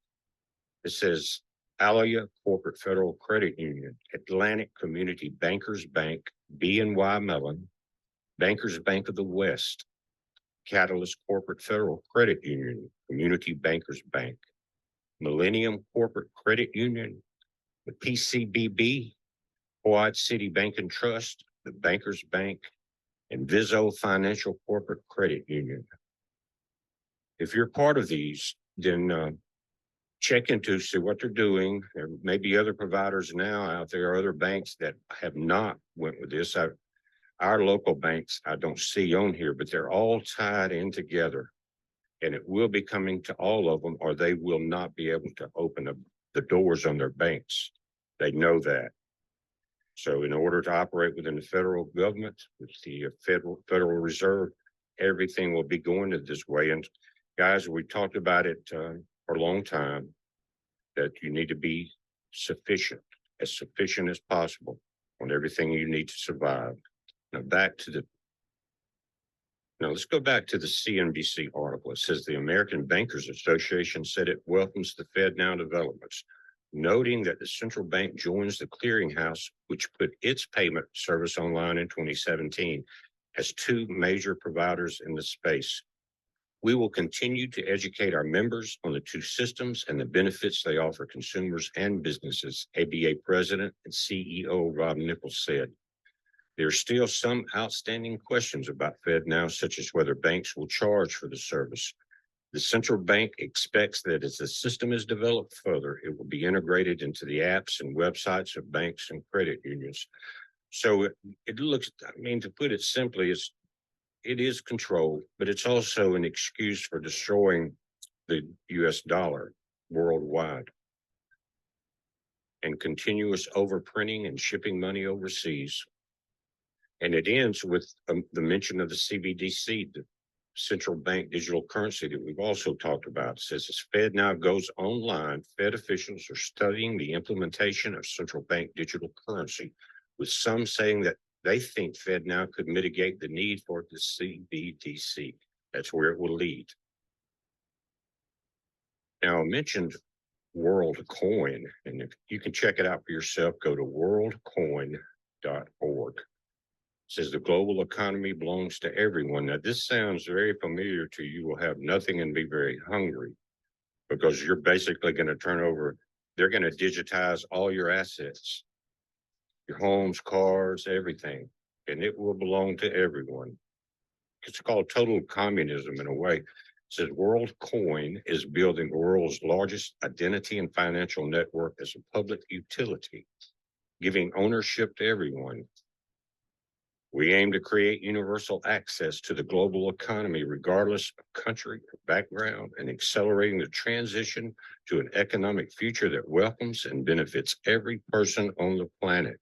It says Alia Corporate Federal Credit Union, Atlantic Community Bankers Bank, BNY Mellon, Bankers Bank of the West, Catalyst Corporate Federal Credit Union, Community Bankers Bank, Millennium Corporate Credit Union, the PCBB, Quad City Bank and Trust, the Bankers Bank, and Viso Financial Corporate Credit Union. If you're part of these, then check into see what they're doing. There may be other providers now out there, other banks that have not went with this. Our local banks, I don't see on here, but they're all tied in together, and it will be coming to all of them, or they will not be able to open the doors on their banks. They know that. So in order to operate within the federal government, with the Federal Reserve, everything will be going this way. And guys, we talked about it for a long time, that you need to be sufficient as possible on everything you need to survive. Now let's go back to the CNBC article. It says the American Bankers Association said it welcomes the FedNow developments, noting that the central bank joins the clearinghouse, which put its payment service online in 2017, as two major providers in the space. We will continue to educate our members on the two systems and the benefits they offer consumers and businesses, ABA President and CEO Rob Nichols said. There are still some outstanding questions about FedNow, such as whether banks will charge for the service. The central bank expects that as the system is developed further, it will be integrated into the apps and websites of banks and credit unions. So it looks, to put it simply, it is controlled, but it's also an excuse for destroying the US dollar worldwide and continuous overprinting and shipping money overseas. And it ends with the mention of the CBDC, the central bank digital currency that we've also talked about. It says as FedNow goes online, Fed officials are studying the implementation of central bank digital currency, with some saying that they think FedNow could mitigate the need for the CBDC. That's where it will lead. Now, I mentioned WorldCoin, and if you can check it out for yourself, go to worldcoin.org. It says the global economy belongs to everyone. Now, this sounds very familiar to you. You will have nothing and be very hungry, because you're basically going to they're going to digitize all your assets, your homes, cars, everything, and it will belong to everyone. It's called total communism in a way. It says WorldCoin is building the world's largest identity and financial network as a public utility, giving ownership to everyone. We aim to create universal access to the global economy, regardless of country or background, and accelerating the transition to an economic future that welcomes and benefits every person on the planet.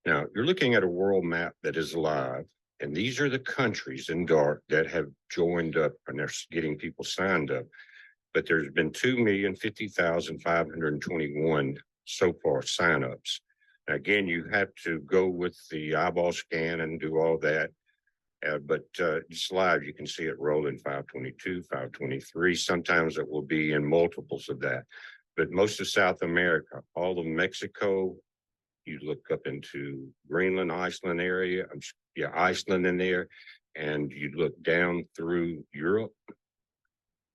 Now, you're looking at a world map that is live, and these are the countries in dark that have joined up, and they're getting people signed up. But there's been 2,050,521 so far signups. Again, you have to go with the eyeball scan and do all that. But it's live. You can see it rolling 522, 523. Sometimes it will be in multiples of that. But most of South America, all of Mexico, you look up into Greenland, Iceland area, Iceland in there, and you look down through Europe,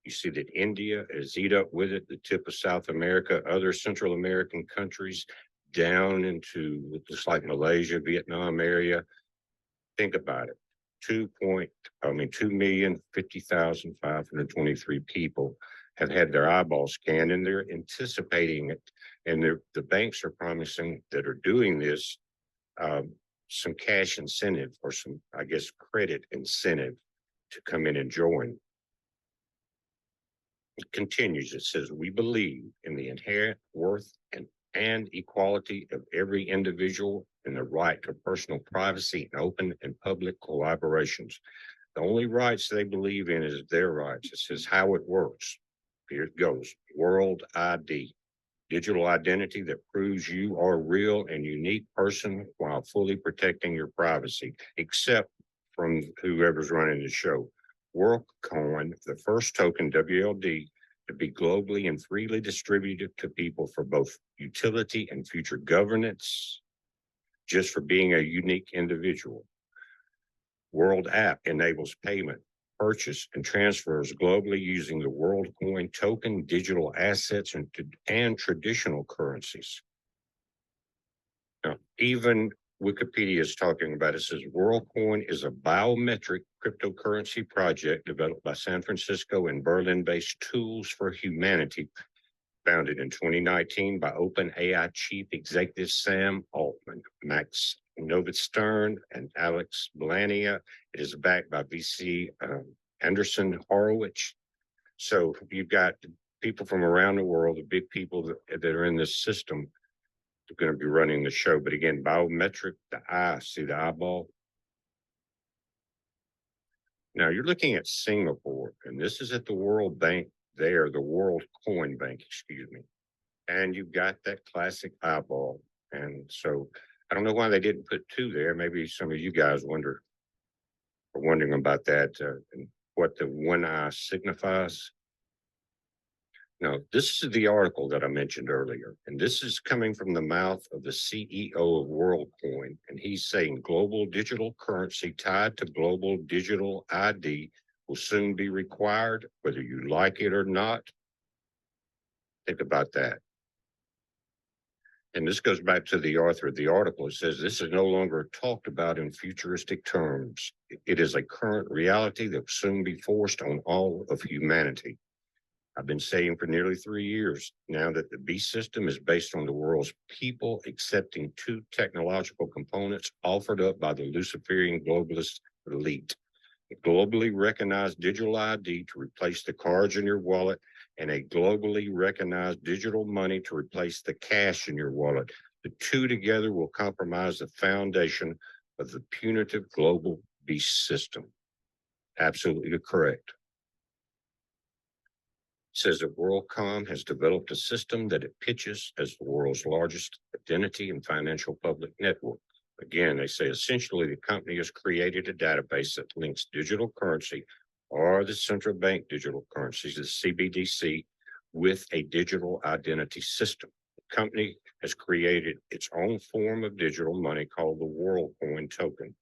You see that India is eat up with it, the tip of South America, other Central American countries down into what looks like Malaysia, Vietnam area. Think about it. 2,050,523 people have had their eyeballs scanned, and they're anticipating it. And the banks are promising that are doing this some cash incentive or some, I guess, credit incentive to come in and join. It continues. It says, we believe in the inherent worth and equality of every individual and the right to personal privacy and open and public collaborations. The only rights they believe in is their rights. It says how it works. Here it goes. World ID, digital identity that proves you are a real and unique person while fully protecting your privacy, except from whoever's running the show. WorldCoin, the first token, WLD, to be globally and freely distributed to people for both utility and future governance, just for being a unique individual. World App enables payment, purchase, and transfers globally using the WorldCoin token, digital assets, and traditional currencies. Now, even Wikipedia is talking about it. It says WorldCoin is a biometric cryptocurrency project developed by San Francisco and Berlin-based Tools for Humanity, founded in 2019 by OpenAI chief executive Sam Altman, Max Novitstern, and Alex Blania. It is backed by VC Anderson Horowitz. So you've got people from around the world, the big people that are in this system, are going to be running the show. But again, biometric, the eye, see the eyeball? Now you're looking at Singapore, and this is at the World Bank there, the World Coin Bank, excuse me. And you've got that classic eyeball. And so I don't know why they didn't put two there. Maybe some of you guys are wondering about that and what the one eye signifies. Now, this is the article that I mentioned earlier, and this is coming from the mouth of the CEO of WorldCoin, and he's saying global digital currency tied to global digital ID will soon be required, whether you like it or not. Think about that. And this goes back to the author of the article. It says this is no longer talked about in futuristic terms. It is a current reality that will soon be forced on all of humanity. I've been saying for nearly 3 years now that the beast system is based on the world's people accepting two technological components offered up by the Luciferian globalist elite. A globally recognized digital ID to replace the cards in your wallet, and a globally recognized digital money to replace the cash in your wallet. The two together will compromise the foundation of the punitive global beast system. Absolutely correct. Says that WorldCom has developed a system that it pitches as the world's largest identity and financial public network. Again, they say essentially the company has created a database that links digital currency or the central bank digital currencies, the CBDC, with a digital identity system. The company has created its own form of digital money called the WorldCoin token.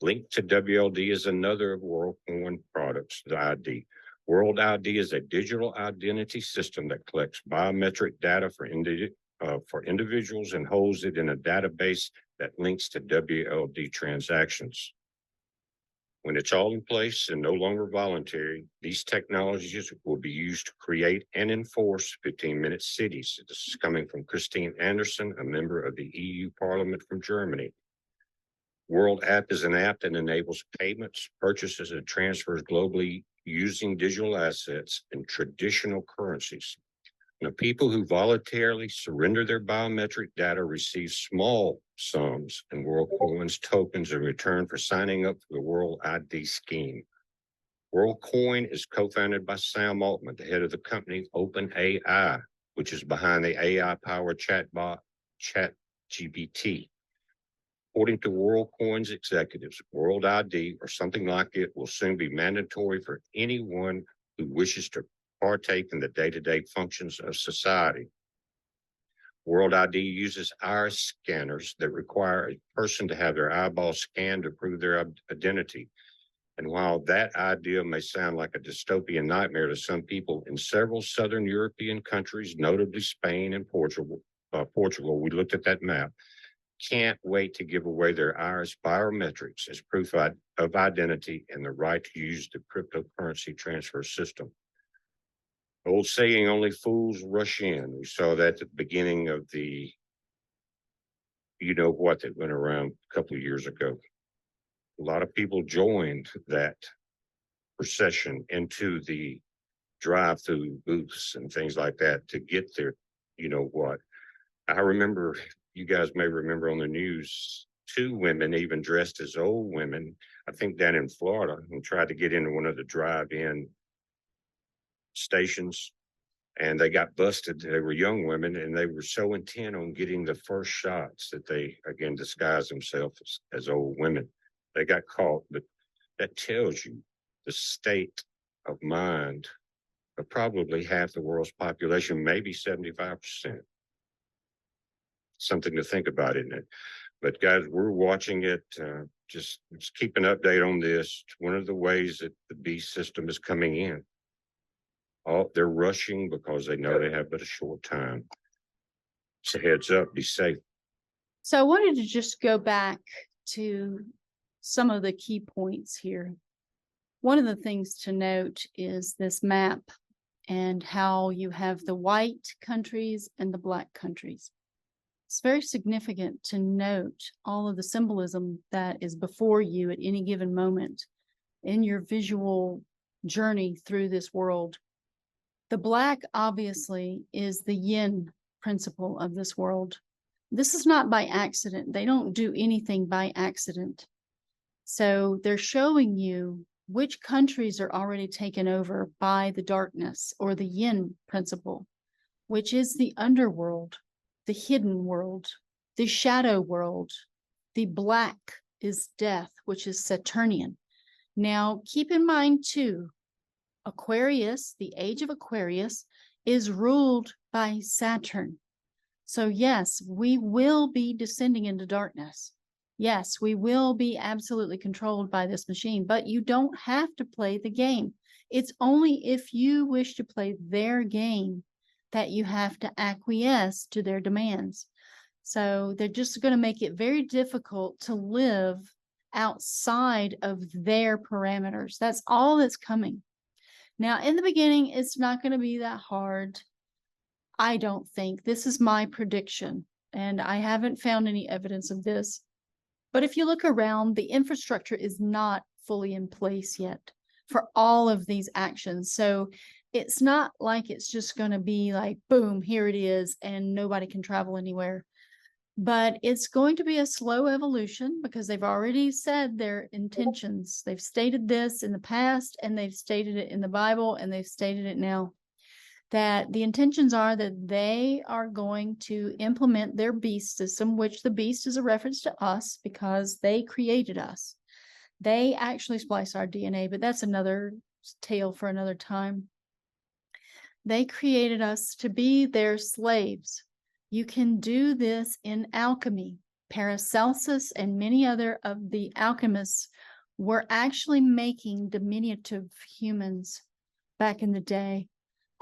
Linked to WLD is another of WorldCoin products, the ID. World ID is a digital identity system that collects biometric data for individuals and holds it in a database that links to WLD transactions. When it's all in place and no longer voluntary, these technologies will be used to create and enforce 15-minute cities. This is coming from Christine Anderson, a member of the EU Parliament from Germany. World App is an app that enables payments, purchases, and transfers globally using digital assets and traditional currencies. Now, people who voluntarily surrender their biometric data receive small sums in WorldCoin's tokens in return for signing up for the World ID scheme. WorldCoin is co-founded by Sam Altman, the head of the company OpenAI, which is behind the AI-powered chatbot ChatGPT. According to WorldCoin's executives, World ID or something like it will soon be mandatory for anyone who wishes to partake in the day-to-day functions of society. World ID uses iris scanners that require a person to have their eyeball scanned to prove their identity. And while that idea may sound like a dystopian nightmare to some people, in several Southern European countries, notably Spain and Portugal, we looked at that map, can't wait to give away their iris biometrics as proof of identity and the right to use the cryptocurrency transfer system. Old saying, only fools rush in. We saw that at the beginning of the, you know what, that went around a couple of years ago. A lot of people joined that procession into the drive-through booths and things like that to get their, you know what. I remember, you guys may remember on the news, 2 women even dressed as old women, I think down in Florida, and tried to get into one of the drive-in stations, and they got busted. They were young women, and they were so intent on getting the first shots that they, again, disguised themselves as old women. They got caught, but that tells you the state of mind of probably half the world's population, maybe 75%. Something to think about, isn't it? But guys, we're watching it. Just keep an update on this. It's one of the ways that the beast system is coming in. They're rushing because they know they have but a short time. So heads up, be safe. So I wanted to just go back to some of the key points here. One of the things to note is this map and how you have the white countries and the black countries. It's very significant to note all of the symbolism that is before you at any given moment in your visual journey through this world. The black, obviously, is the yin principle of this world. This is not by accident. They don't do anything by accident. So they're showing you which countries are already taken over by the darkness or the yin principle, which is the underworld, the hidden world, the shadow world. The black is death, which is Saturnian. Now, keep in mind, too, Aquarius, the age of Aquarius, is ruled by Saturn. So yes, we will be descending into darkness. Yes, we will be absolutely controlled by this machine, but you don't have to play the game. It's only if you wish to play their game that you have to acquiesce to their demands. So they're just going to make it very difficult to live outside of their parameters. That's all that's coming. Now, in the beginning, it's not going to be that hard. I don't think. This is my prediction, and I haven't found any evidence of this. But if you look around, the infrastructure is not fully in place yet for all of these actions. So it's not like it's just going to be like, boom, here it is, and nobody can travel anywhere. But it's going to be a slow evolution because they've already said their intentions. They've stated this in the past, and they've stated it in the Bible, and they've stated it now, that the intentions are that they are going to implement their beast system, which the beast is a reference to us because they created us. They actually splice our DNA, but that's another tale for another time. They created us to be their slaves. You can do this in alchemy. Paracelsus and many other of the alchemists were actually making diminutive humans back in the day.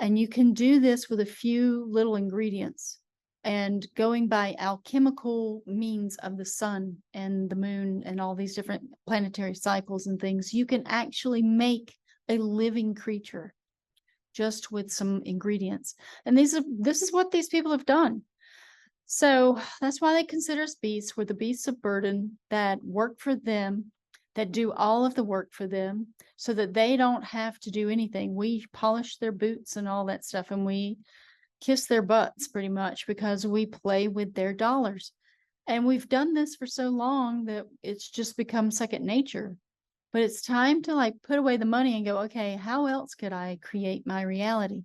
And you can do this with a few little ingredients and going by alchemical means of the sun and the moon and all these different planetary cycles and things. You can actually make a living creature just with some ingredients. And this is what these people have done. So that's why they consider us beasts. We're the beasts of burden that work for them, that do all of the work for them so that they don't have to do anything. We polish their boots and all that stuff, and we kiss their butts pretty much because we play with their dollars. And we've done this for so long that it's just become second nature. But it's time to like put away the money and go, okay, how else could I create my reality?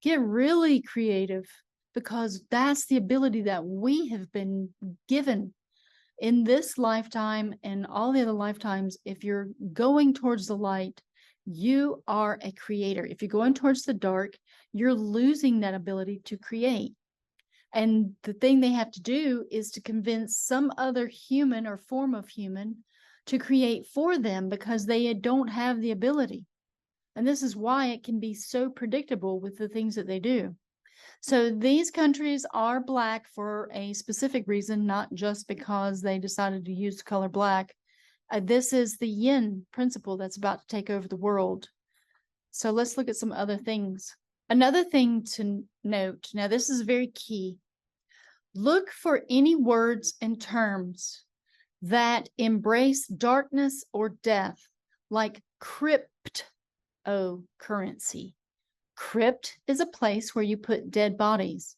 Get really creative, because that's the ability that we have been given in this lifetime and all the other lifetimes. If you're going towards the light, you are a creator. If you're going towards the dark, you're losing that ability to create. And the thing they have to do is to convince some other human or form of human to create for them because they don't have the ability. And this is why it can be so predictable with the things that they do. So these countries are black for a specific reason, not just because they decided to use the color black. This is the yin principle that's about to take over the world. So let's look at some other things. Another thing to note, now this is very key. Look for any words and terms that embrace darkness or death, like cryptocurrency. Crypt is a place where you put dead bodies.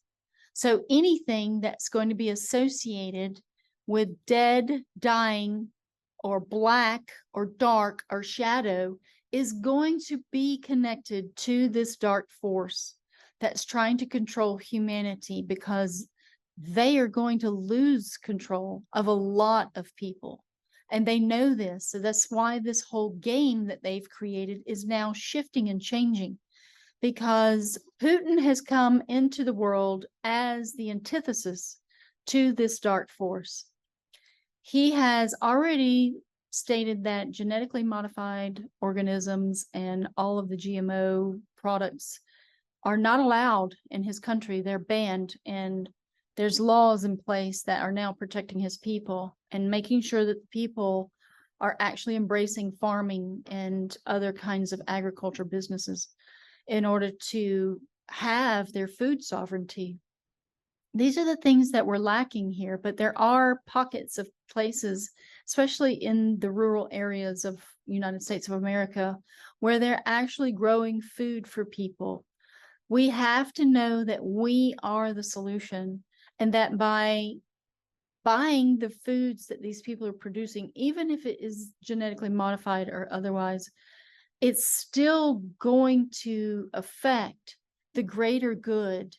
So anything that's going to be associated with dead, dying, or black, or dark, or shadow is going to be connected to this dark force that's trying to control humanity, because they are going to lose control of a lot of people. And they know this. So that's why this whole game that they've created is now shifting and changing, because Putin has come into the world as the antithesis to this dark force. He has already stated that genetically modified organisms and all of the GMO products are not allowed in his country. They're banned, and there's laws in place that are now protecting his people and making sure that the people are actually embracing farming and other kinds of agriculture businesses in order to have their food sovereignty. These are the things that we're lacking here, but there are pockets of places, especially in the rural areas of United States of America, where they're actually growing food for people. We have to know that we are the solution, and that by buying the foods that these people are producing, even if it is genetically modified or otherwise, it's still going to affect the greater good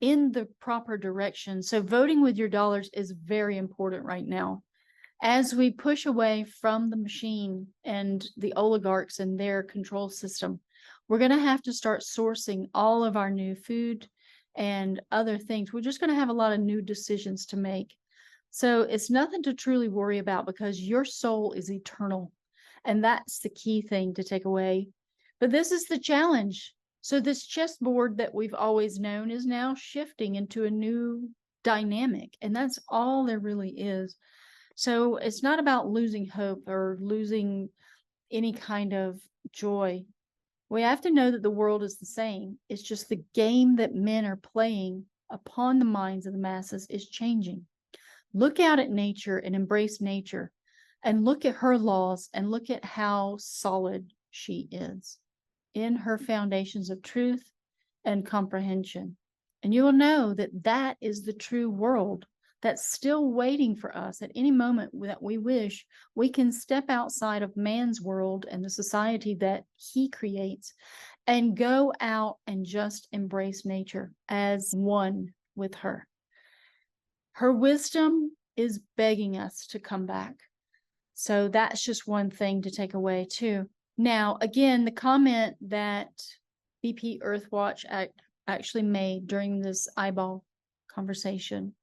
in the proper direction. So voting with your dollars is very important right now. As we push away from the machine and the oligarchs and their control system, we're going to have to start sourcing all of our new food and other things. We're just going to have a lot of new decisions to make. So it's nothing to truly worry about, because your soul is eternal. And that's the key thing to take away. But this is the challenge. So this chessboard that we've always known is now shifting into a new dynamic. And that's all there really is. So it's not about losing hope or losing any kind of joy. We have to know that the world is the same. It's just the game that men are playing upon the minds of the masses is changing. Look out at nature and embrace nature, and look at her laws and look at how solid she is in her foundations of truth and comprehension. And you will know that that is the true world that's still waiting for us. At any moment that we wish, we can step outside of man's world and the society that he creates and go out and just embrace nature as one with her. Her wisdom is begging us to come back. So that's just one thing to take away too. Now, again, the comment that BP Earthwatch actually made during this eyeball conversation,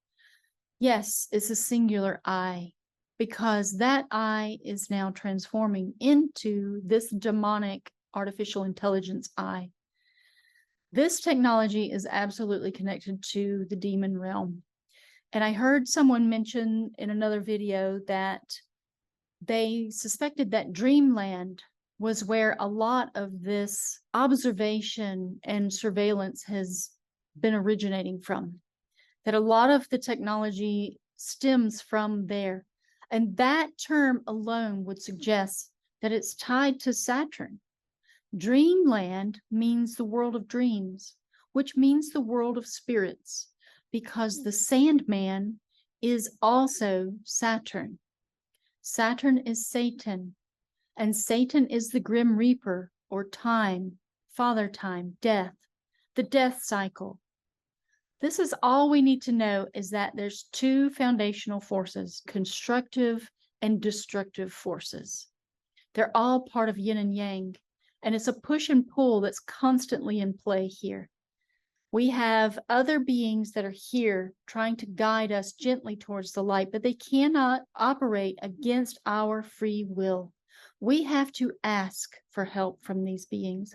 yes, it's a singular I, because that I is now transforming into this demonic artificial intelligence I. This technology is absolutely connected to the demon realm. And I heard someone mention in another video that they suspected that dreamland was where a lot of this observation and surveillance has been originating from, that a lot of the technology stems from there. And that term alone would suggest that it's tied to Saturn. Dreamland means the world of dreams, which means the world of spirits, because the Sandman is also Saturn. Saturn is Satan, and Satan is the Grim Reaper, or time, Father Time, death, the death cycle. This is all we need to know, is that there's two foundational forces, constructive and destructive forces. They're all part of yin and yang, and it's a push and pull that's constantly in play here. We have other beings that are here trying to guide us gently towards the light, but they cannot operate against our free will. We have to ask for help from these beings.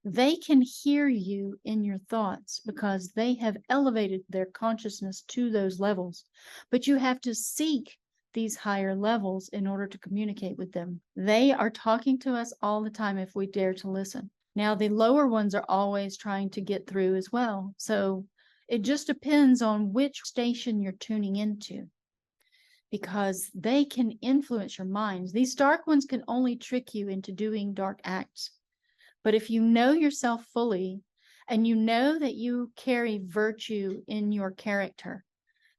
They can hear you in your thoughts because they have elevated their consciousness to those levels, but you have to seek these higher levels in order to communicate with them. They are talking to us all the time if we dare to listen. Now, the lower ones are always trying to get through as well. So it just depends on which station you're tuning into, because they can influence your minds. These dark ones can only trick you into doing dark acts. But if you know yourself fully and you know that you carry virtue in your character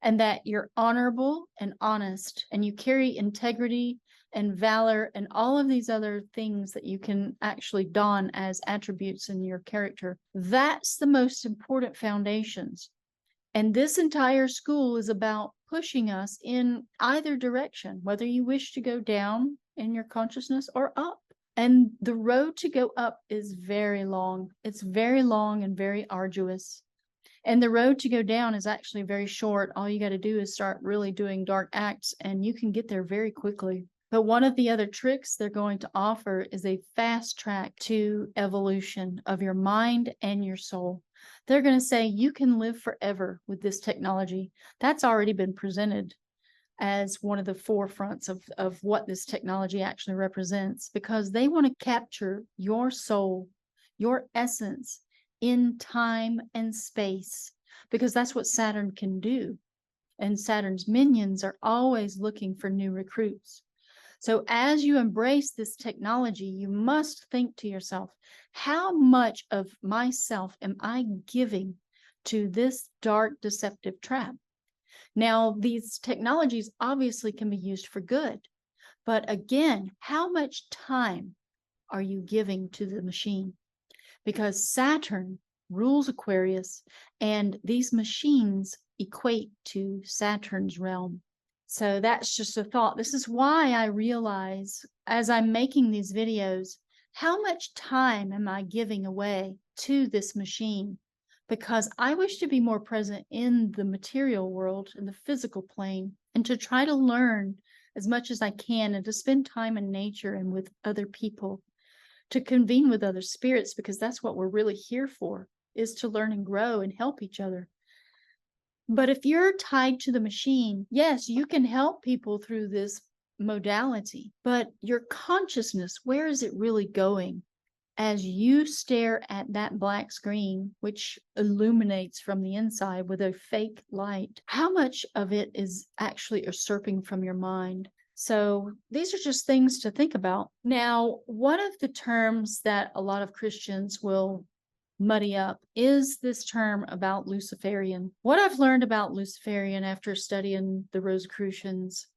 and that you're honorable and honest and you carry integrity and valor and all of these other things that you can actually don as attributes in your character, that's the most important foundations. And this entire school is about pushing us in either direction, whether you wish to go down in your consciousness or up. And the road to go up is very long. It's very long and very arduous. And the road to go down is actually very short. All you got to do is start really doing dark acts and you can get there very quickly. But one of the other tricks they're going to offer is a fast track to evolution of your mind and your soul. They're going to say you can live forever with this technology. That's already been presented as one of the forefronts of what this technology actually represents, because they want to capture your soul, your essence in time and space, because that's what Saturn can do. And Saturn's minions are always looking for new recruits. So as you embrace this technology, you must think to yourself, how much of myself am I giving to this dark, deceptive trap? Now, these technologies obviously can be used for good, but again, how much time are you giving to the machine? Because Saturn rules Aquarius, and these machines equate to Saturn's realm. So that's just a thought. This is why I realize as I'm making these videos, how much time am I giving away to this machine? Because I wish to be more present in the material world, in the physical plane, and to try to learn as much as I can and to spend time in nature and with other people, to convene with other spirits, because that's what we're really here for, is to learn and grow and help each other. But if you're tied to the machine, yes, you can help people through this modality, but your consciousness, where is it really going? As you stare at that black screen, which illuminates from the inside with a fake light, how much of it is actually usurping from your mind? So these are just things to think about. Now, one of the terms that a lot of Christians will muddy up is this term about Luciferian. What I've learned about Luciferian after studying the Rosicrucians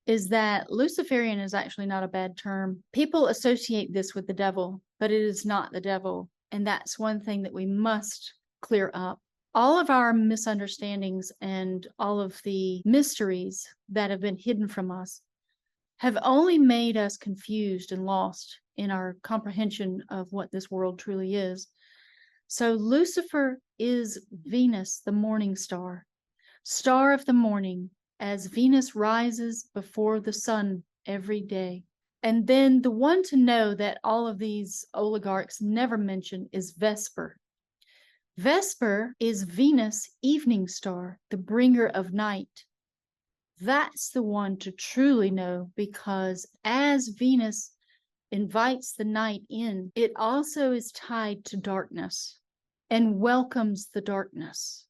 is that Luciferian is actually not a bad term. People associate this with the devil, but it is not the devil. And that's one thing that we must clear up. All of our misunderstandings and all of the mysteries that have been hidden from us have only made us confused and lost in our comprehension of what this world truly is. So Lucifer is Venus, the morning star, star of the morning, as Venus rises before the sun every day. And then the one to know that all of these oligarchs never mention is Vesper. Vesper is Venus, evening star, the bringer of night. That's the one to truly know, because as Venus invites the night in, it also is tied to darkness and welcomes the darkness.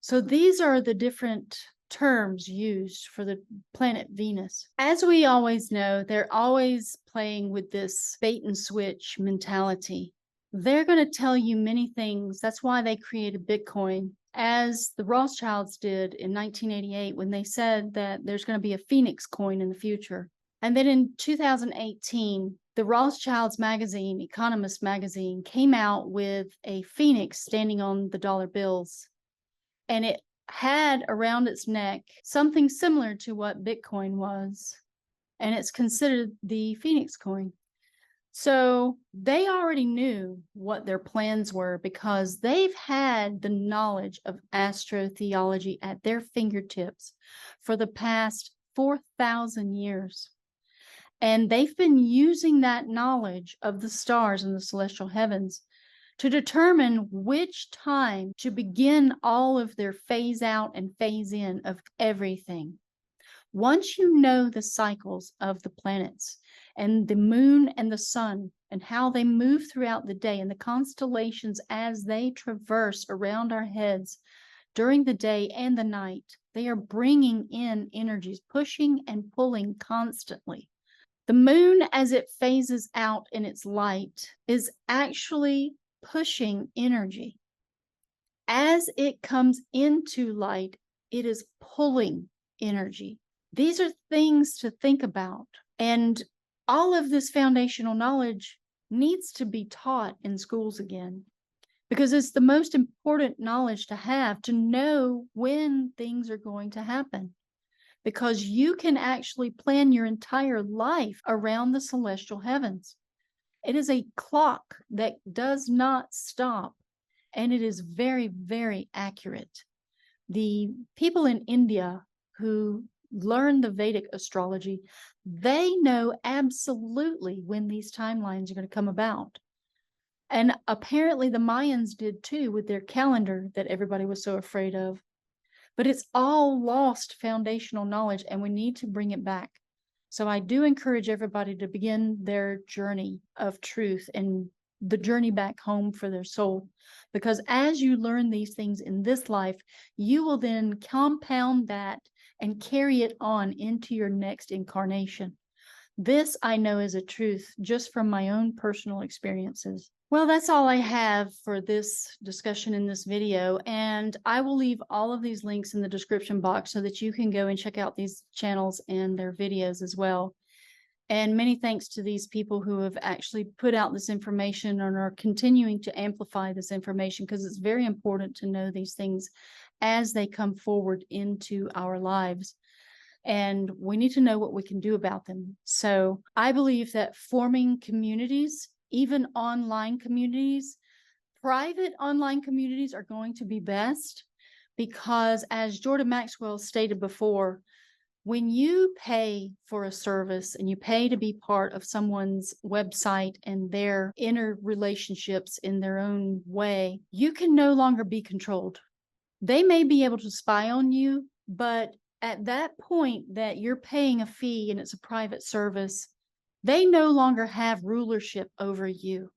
So these are the different terms used for the planet Venus. As we always know, they're always playing with this bait and switch mentality. They're going to tell you many things. That's why they created Bitcoin, as the Rothschilds did in 1988 when they said that there's going to be a Phoenix coin in the future. And then in 2018, the Rothschilds magazine, Economist magazine, came out with a phoenix standing on the dollar bills. And it had around its neck something similar to what Bitcoin was. And it's considered the Phoenix coin. So they already knew what their plans were because they've had the knowledge of astrotheology at their fingertips for the past 4,000 years. And they've been using that knowledge of the stars and the celestial heavens to determine which time to begin all of their phase out and phase in of everything. Once you know the cycles of the planets and the moon and the sun and how they move throughout the day and the constellations as they traverse around our heads during the day and the night, they are bringing in energies, pushing and pulling constantly. The moon, as it phases out in its light, is actually pushing energy. As it comes into light, it is pulling energy. These are things to think about. And all of this foundational knowledge needs to be taught in schools again, because it's the most important knowledge to have, to know when things are going to happen. Because you can actually plan your entire life around the celestial heavens. It is a clock that does not stop, and it is very, very accurate. The people in India who learn the Vedic astrology, they know absolutely when these timelines are going to come about. And apparently the Mayans did too with their calendar that everybody was so afraid of. But it's all lost foundational knowledge, and we need to bring it back. So I do encourage everybody to begin their journey of truth and the journey back home for their soul. Because as you learn these things in this life, you will then compound that and carry it on into your next incarnation. This I know is a truth just from my own personal experiences. Well, that's all I have for this discussion in this video, and I will leave all of these links in the description box so that you can go and check out these channels and their videos as well. And many thanks to these people who have actually put out this information and are continuing to amplify this information, because it's very important to know these things as they come forward into our lives. And we need to know what we can do about them. So I believe that forming communities, even online communities, private online communities are going to be best, because as Jordan Maxwell stated before, when you pay for a service and you pay to be part of someone's website and their inner relationships in their own way, you can no longer be controlled. They may be able to spy on you, but at that point that you're paying a fee and it's a private service, they no longer have rulership over you,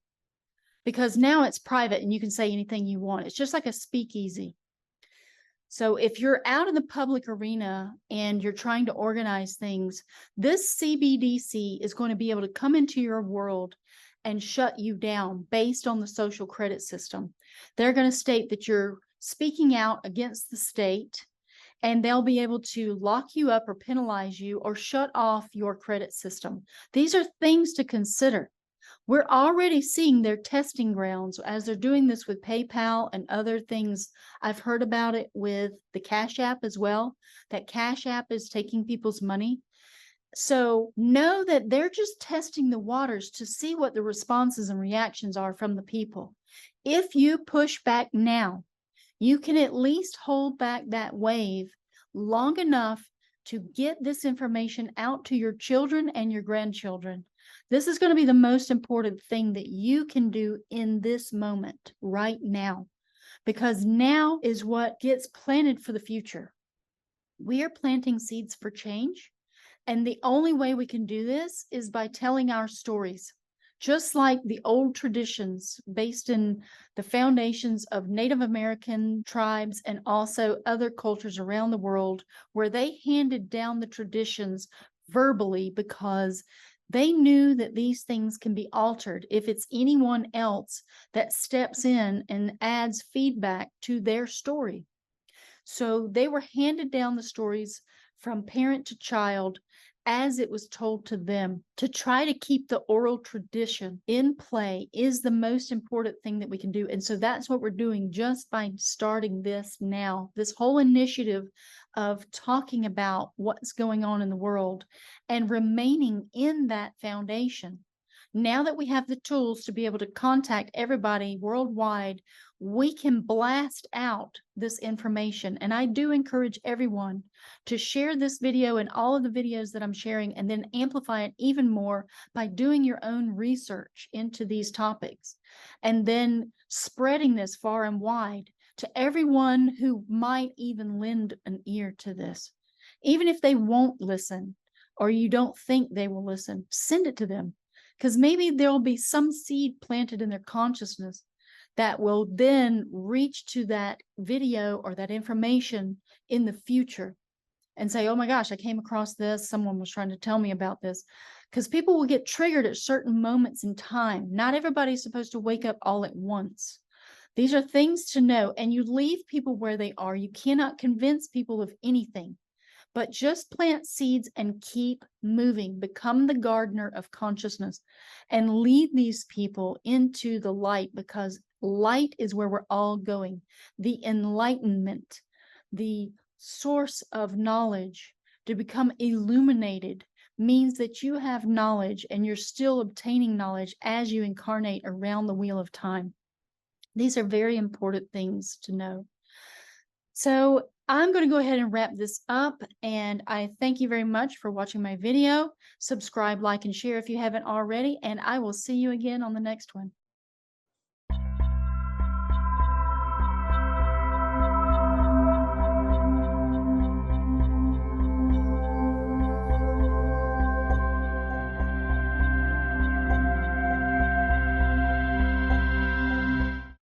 because now it's private and you can say anything you want. It's just like a speakeasy. So if you're out in the public arena and you're trying to organize things, this CBDC is going to be able to come into your world and shut you down based on the social credit system. They're going to state that you're speaking out against the state, and they'll be able to lock you up or penalize you or shut off your credit system. These are things to consider. We're already seeing their testing grounds as they're doing this with PayPal and other things. I've heard about it with the Cash App as well, that Cash App is taking people's money. So know that they're just testing the waters to see what the responses and reactions are from the people. If you push back now, you can at least hold back that wave long enough to get this information out to your children and your grandchildren. This is going to be the most important thing that you can do in this moment right now, because now is what gets planted for the future. We are planting seeds for change, and the only way we can do this is by telling our stories. Just like the old traditions based in the foundations of Native American tribes and also other cultures around the world, where they handed down the traditions verbally because they knew that these things can be altered if it's anyone else that steps in and adds feedback to their story. So they were handed down the stories from parent to child as it was told to them. To try to keep the oral tradition in play is the most important thing that we can do. And so that's what we're doing just by starting this now, this whole initiative of talking about what's going on in the world and remaining in that foundation. Now that we have the tools to be able to contact everybody worldwide, we can blast out this information. And I do encourage everyone to share this video and all of the videos that I'm sharing, and then amplify it even more by doing your own research into these topics, and then spreading this far and wide to everyone who might even lend an ear to this. Even if they won't listen, or you don't think they will listen, send it to them. Because maybe there'll be some seed planted in their consciousness that will then reach to that video or that information in the future and say, oh my gosh, I came across this. Someone was trying to tell me about this. Because people will get triggered at certain moments in time. Not everybody's supposed to wake up all at once. These are things to know, and you leave people where they are. You cannot convince people of anything, but just plant seeds and keep moving. Become the gardener of consciousness and lead these people into the light, because light is where we're all going. The enlightenment, the source of knowledge, to become illuminated, means that you have knowledge and you're still obtaining knowledge as you incarnate around the wheel of time. These are very important things to know. So I'm going to go ahead and wrap this up, and I thank you very much for watching my video. Subscribe, like, and share if you haven't already, and I will see you again on the next one.